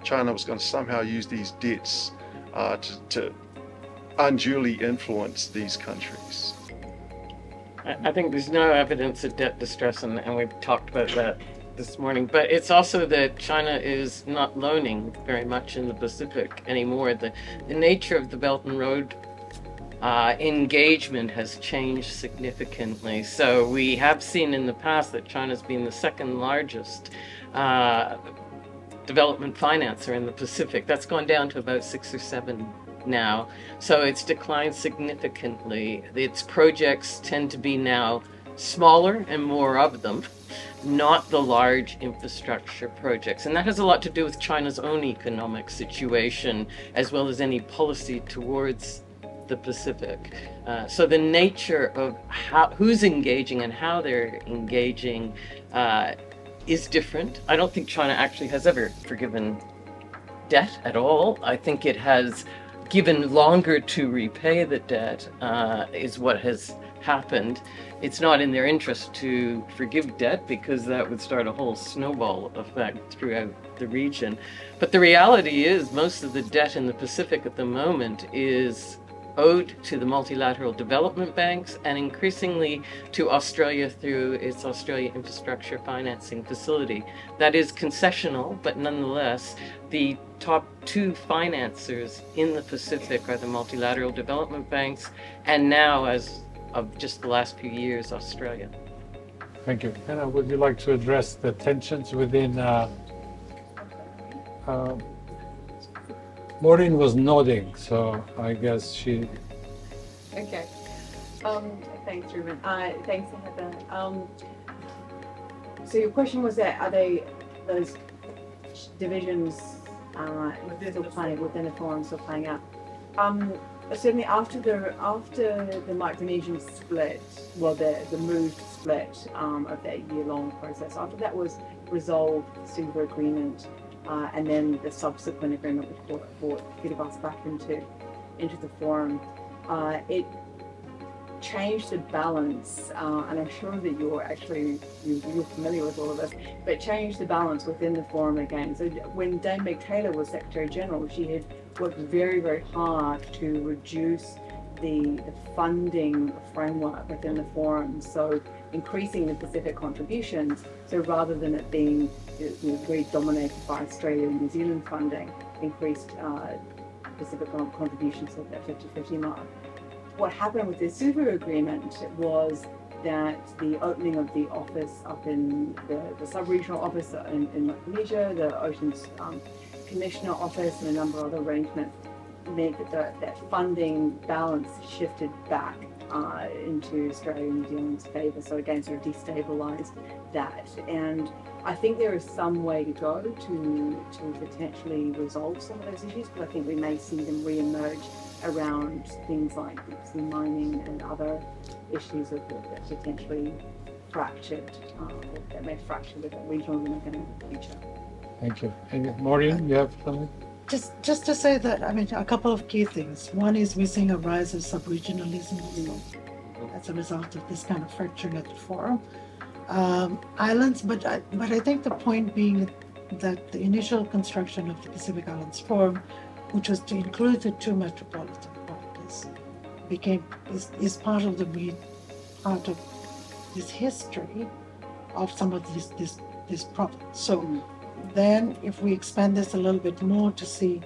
China was going to somehow use these debts to unduly influence these countries. I think there's no evidence of debt distress, and we've talked about that this morning. But it's also that China is not loaning very much in the Pacific anymore. The nature of the Belt and Road engagement has changed significantly. So we have seen in the past that China's been the second largest development financer in the Pacific. That's gone down to about 6 or 7 now. So it's declined significantly. Its projects tend to be now smaller and more of them, not the large infrastructure projects. And that has a lot to do with China's own economic situation, as well as any policy towards the Pacific. So the nature of who's engaging and how they're engaging is different. I don't think China actually has ever forgiven debt at all. I think it has given longer to repay the debt, is what has happened. It's not in their interest to forgive debt because that would start a whole snowball effect throughout the region. But the reality is most of the debt in the Pacific at the moment is owed to the multilateral development banks and increasingly to Australia through its Australia Infrastructure Financing Facility. That is concessional, but nonetheless, the top two financiers in the Pacific are the multilateral development banks, and now, as of just the last few years, Australia. Thank you. Hannah, would you like to address the tensions within Maureen was nodding, so I guess she... Okay. Thanks, Rouben. Thanks, Heather. So your question was that are those divisions still playing within the forum, still playing out? Certainly after the Micronesian split, well, the moved split of that year-long process, after that was resolved, the Suva agreement, and then the subsequent agreement which brought Kiribati back into the forum, it changed the balance, and I'm sure that you're familiar with all of this, but changed the balance within the forum again. So when Dame Meg Taylor was Secretary General, she had worked very, very hard to reduce the funding framework within the forum, so increasing the Pacific contributions. So rather than it being very dominated by Australia and New Zealand funding, increased Pacific contributions at that 50-50 mark. What happened with the Suva agreement was that the opening of the office up in the sub-regional office in Micronesia, the Oceans Commissioner office, and a number of other arrangements meant that funding balance shifted back into Australia and New Zealand's favour. So again, sort of destabilised that. And I think there is some way to go to potentially resolve some of those issues, but I think we may see them re-emerge around things like deep sea mining and other issues that potentially fractured, that may fracture the regional limit in the future. Thank you. And Maureen, you have something? Just to say that, I mean, a couple of key things. One is we're seeing a rise of sub-regionalism as a result of this kind of fracturing at the forum. Islands, but I think the point being that the initial construction of the Pacific Islands Forum, which was to include the two metropolitan partners, is part of this history of some of these problems. So then, if we expand this a little bit more to see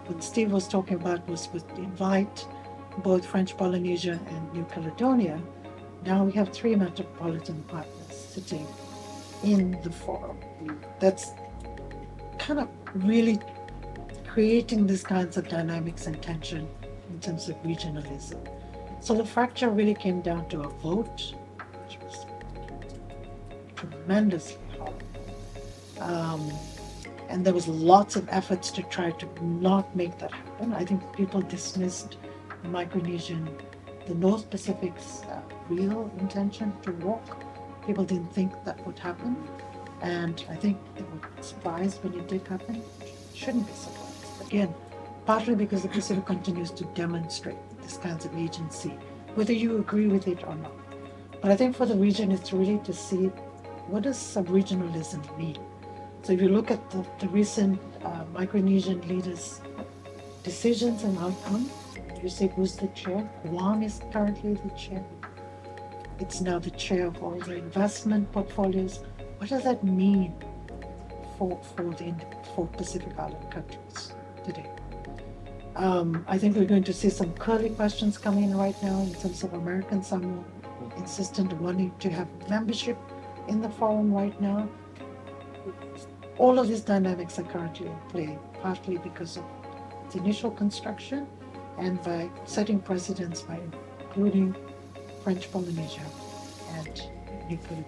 what Steve was talking about was to invite both French Polynesia and New Caledonia. Now we have three metropolitan partners sitting in the forum. That's kind of really creating these kinds of dynamics and tension in terms of regionalism. So the fracture really came down to a vote, which was tremendously hard. And there was lots of efforts to try to not make that happen. I think people dismissed the Micronesian, the North Pacific's real intention to walk. People didn't think that would happen. And I think they were surprised when it did happen. Shouldn't be surprised. Again, partly because the Pacific continues to demonstrate this kinds of agency, whether you agree with it or not. But I think for the region, it's really to see what does sub-regionalism mean. So if you look at the recent Micronesian leaders' decisions and outcomes, you say who's the chair? Guam is currently the chair. It's now the chair of all the investment portfolios. What does that mean for Pacific Island countries today? I think we're going to see some curly questions coming in right now in terms of American Samoa insistent wanting to have membership in the forum right now. All of these dynamics are currently in play, partly because of its initial construction and by setting precedents by including French Polynesia and nuclear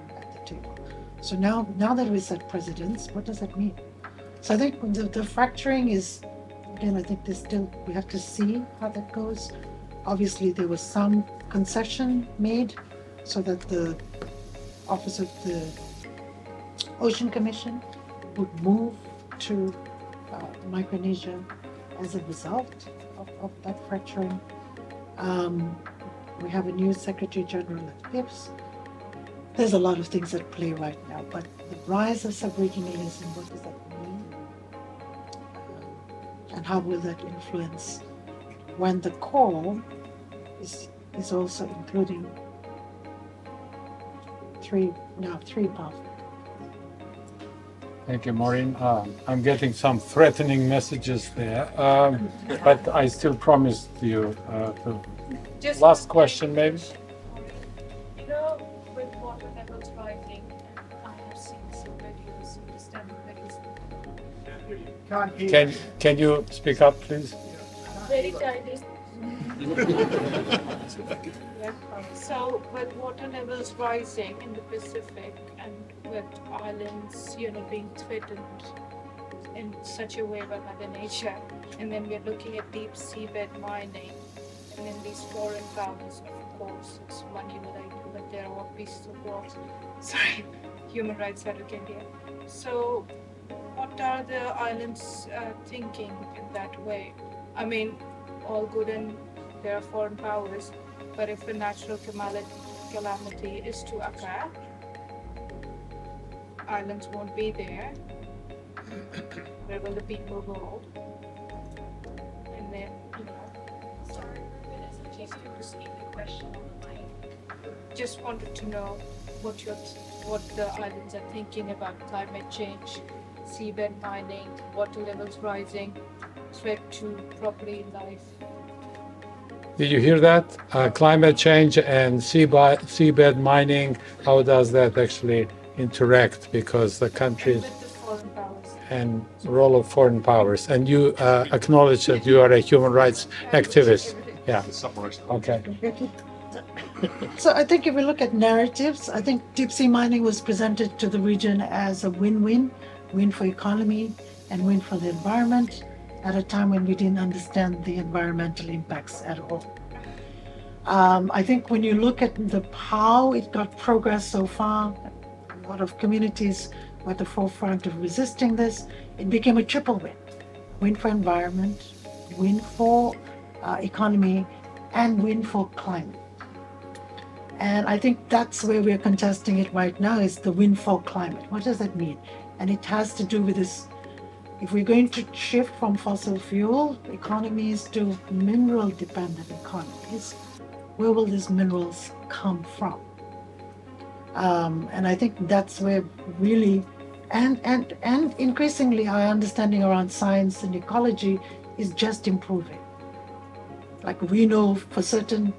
at the table. So now that we set precedents, what does that mean? So I think the fracturing is, again, I think we have to see how that goes. Obviously, there was some concession made so that the Office of the Ocean Commission would move to Micronesia as a result of that fracturing. We have a new Secretary General at GIPS. There's a lot of things at play right now, but the rise of subregionalism, what does that mean? And how will that influence when the core is also including three powerful. Thank you, Maureen. I'm getting some threatening messages there, but I still promised you the last question, maybe. You know, with water levels rising, I have seen some videos, understanding videos. Can you speak up, please? Very tiny. So with water levels rising in the Pacific and with islands, being threatened in such a way by Mother Nature, and then we're looking at deep seabed mining, and then these foreign powers, of course, it's one unilateral, but there are pieces of rock. Sorry, human rights advocate here. So, what are the islands thinking in that way? I mean, all good and there are foreign powers, but if a natural calamity is to occur, islands won't be there. Where will the people go? And then, sorry, it's a chance to receive the question on the mic. Just wanted to know what the islands are thinking about climate change, seabed mining, water levels rising, threat to property life. Did you hear that? Climate change and seabed mining, how does that actually interact? Because the countries with the foreign powers. And role of foreign powers. And you acknowledge that you are a human rights activist. Yeah. Okay. So I think if we look at narratives, I think deep sea mining was presented to the region as a win-win for economy and win for the environment at a time when we didn't understand the environmental impacts at all. I think when you look at how it got progress so far, a lot of communities were at the forefront of resisting this. It became a triple win. Win for environment, win for economy, and win for climate. And I think that's where we're contesting it right now, is the win for climate. What does that mean? And it has to do with this. If we're going to shift from fossil fuel economies to mineral-dependent economies, where will these minerals come from? And I think that's where really, and increasingly our understanding around science and ecology is just improving. Like we know for certain,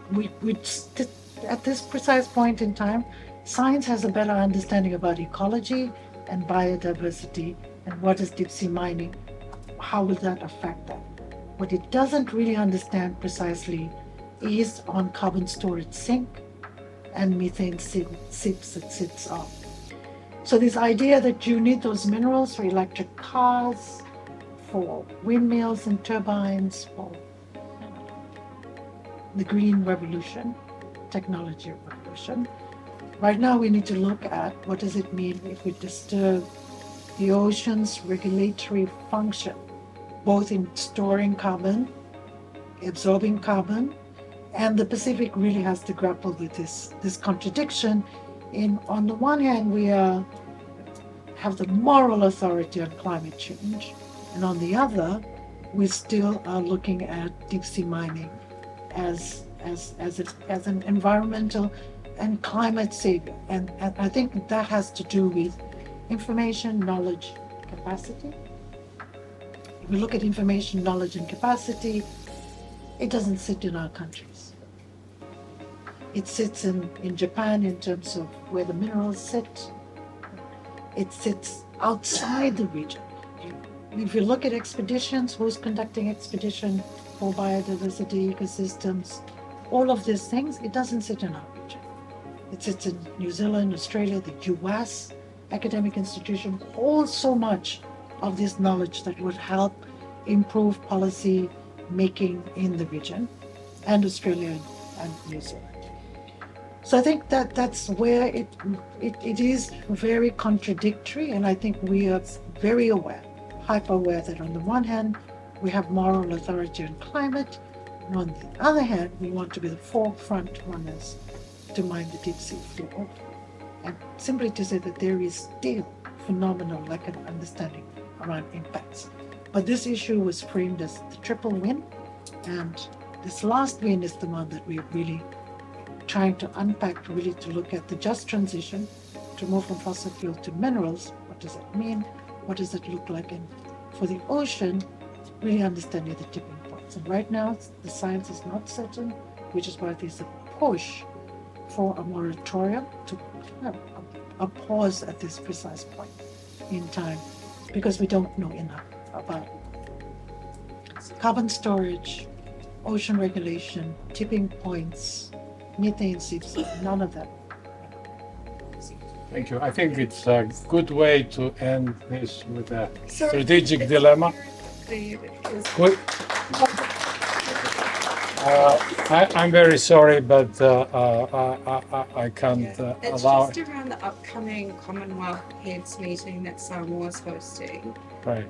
at this precise point in time, science has a better understanding about ecology and biodiversity and what is deep sea mining, how will that affect that? What it doesn't really understand precisely is on carbon storage sink and methane seeps that sits on. So this idea that you need those minerals for electric cars, for windmills and turbines, for the green revolution, technology revolution. Right now we need to look at what does it mean if we disturb the ocean's regulatory function, both in storing carbon, absorbing carbon, and the Pacific really has to grapple with this contradiction. On the one hand, we have the moral authority on climate change, and on the other, we still are looking at deep sea mining as an environmental and climate savior. And I think that has to do with information, knowledge, capacity. If we look at information, knowledge, and capacity, it doesn't sit in our countries. It sits in Japan in terms of where the minerals sit. It sits outside the region. If you look at expeditions, who's conducting expedition for biodiversity, ecosystems, all of these things, it doesn't sit in our region. It's in New Zealand, Australia, the US academic institution holds so much of this knowledge that would help improve policy making in the region, and Australia and New Zealand. So I think that that's where it is very contradictory, and I think we are very aware, hyper aware, that on the one hand we have moral authority on climate, and on the other hand we want to be the forefront runners to mine the deep sea floor, and simply to say that there is still phenomenal lack of understanding around impacts. But this issue was framed as the triple win, and this last win is the one that we're really trying to unpack, really to look at the just transition to move from fossil fuel to minerals. What does that mean? What does it look like? And for the ocean, really understanding the tipping points. And right now, the science is not certain, which is why there's a push for a moratorium, to have a pause at this precise point in time, because we don't know enough about carbon storage, ocean regulation, tipping points, methane seeps, none of that. Thank you. I think it's a good way to end this with a strategic dilemma. I'm very sorry, but I can't It's allow. just around the upcoming Commonwealth Heads meeting that Samoa is hosting Right.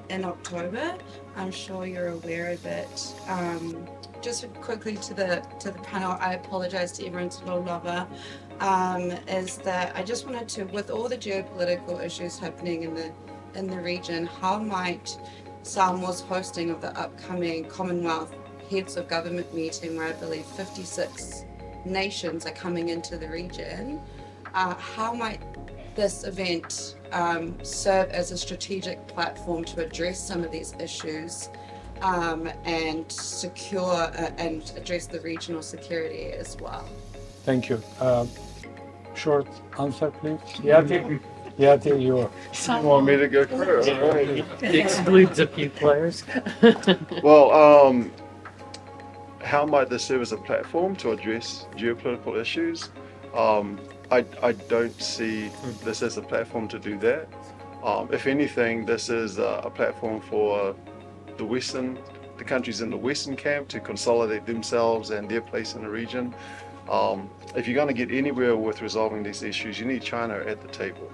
in October. I'm sure you're aware of it. Just quickly to the panel, I apologize to everyone, to low lover, is that I just wanted to, with all the geopolitical issues happening in the region, how might Samoa's hosting of the upcoming Commonwealth Heads of Government meeting, where I believe 56 nations are coming into the region, how might this event serve as a strategic platform to address some of these issues and secure and address the regional security as well? Thank you. Short answer, please. Iati, you want me to go first? Right. Excludes a few players. Well, how might this serve as a platform to address geopolitical issues? I don't see this as a platform to do that. If anything, this is a platform for the countries in the Western camp to consolidate themselves and their place in the region. If you're going to get anywhere with resolving these issues, you need China at the table.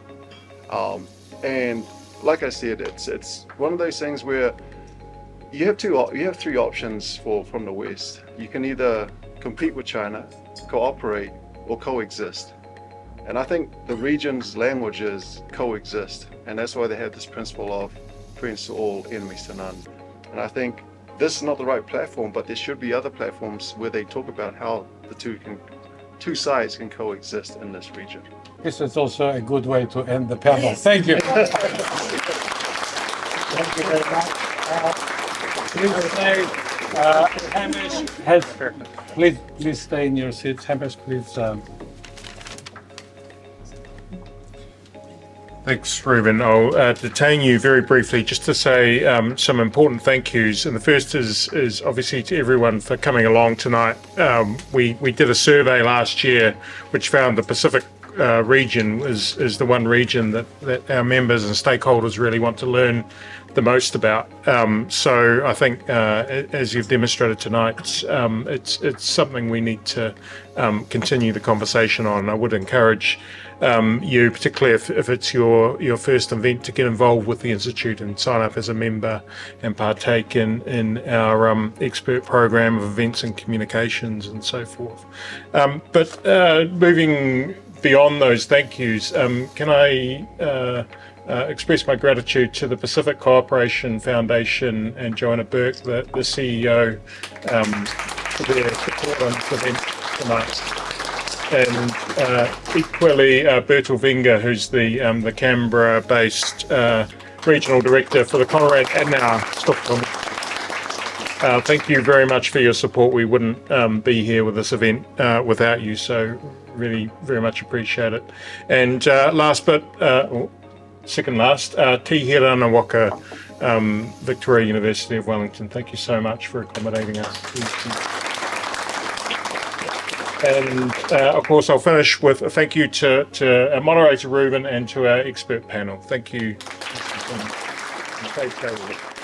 And like I said, it's one of those things where you have three options from the West. You can either compete with China, cooperate, or coexist. And I think the region's language is coexist, and that's why they have this principle of friends to all, enemies to none. And I think this is not the right platform, but there should be other platforms where they talk about how the two sides can coexist in this region. This is also a good way to end the panel. Yes. Thank you. Thank you very much. Please stay. Hamish, please stay in your seats. Hamish, please. Thanks, Rouben. I'll detain you very briefly just to say some important thank yous. And the first is obviously to everyone for coming along tonight. We did a survey last year which found the Pacific region is the one region that our members and stakeholders really want to learn the most about. So I think, as you've demonstrated tonight, it's something we need to continue the conversation on. I would encourage you, particularly if it's your first event, to get involved with the Institute and sign up as a member and partake in our expert program of events and communications and so forth. But moving beyond those thank yous, can I express my gratitude to the Pacific Cooperation Foundation and Joanna Burke, the CEO, for their support on this event tonight. And equally, Bertil Wenger, who's the Canberra-based regional director for the Konrad Adenauer Stiftung. Thank you very much for your support. We wouldn't be here with this event without you, so really very much appreciate it. And second last, Herenga Waka, Victoria University of Wellington. Thank you so much for accommodating us. And of course, I'll finish with a thank you to moderator Rouben and to our expert panel. Thank you. Stay safe.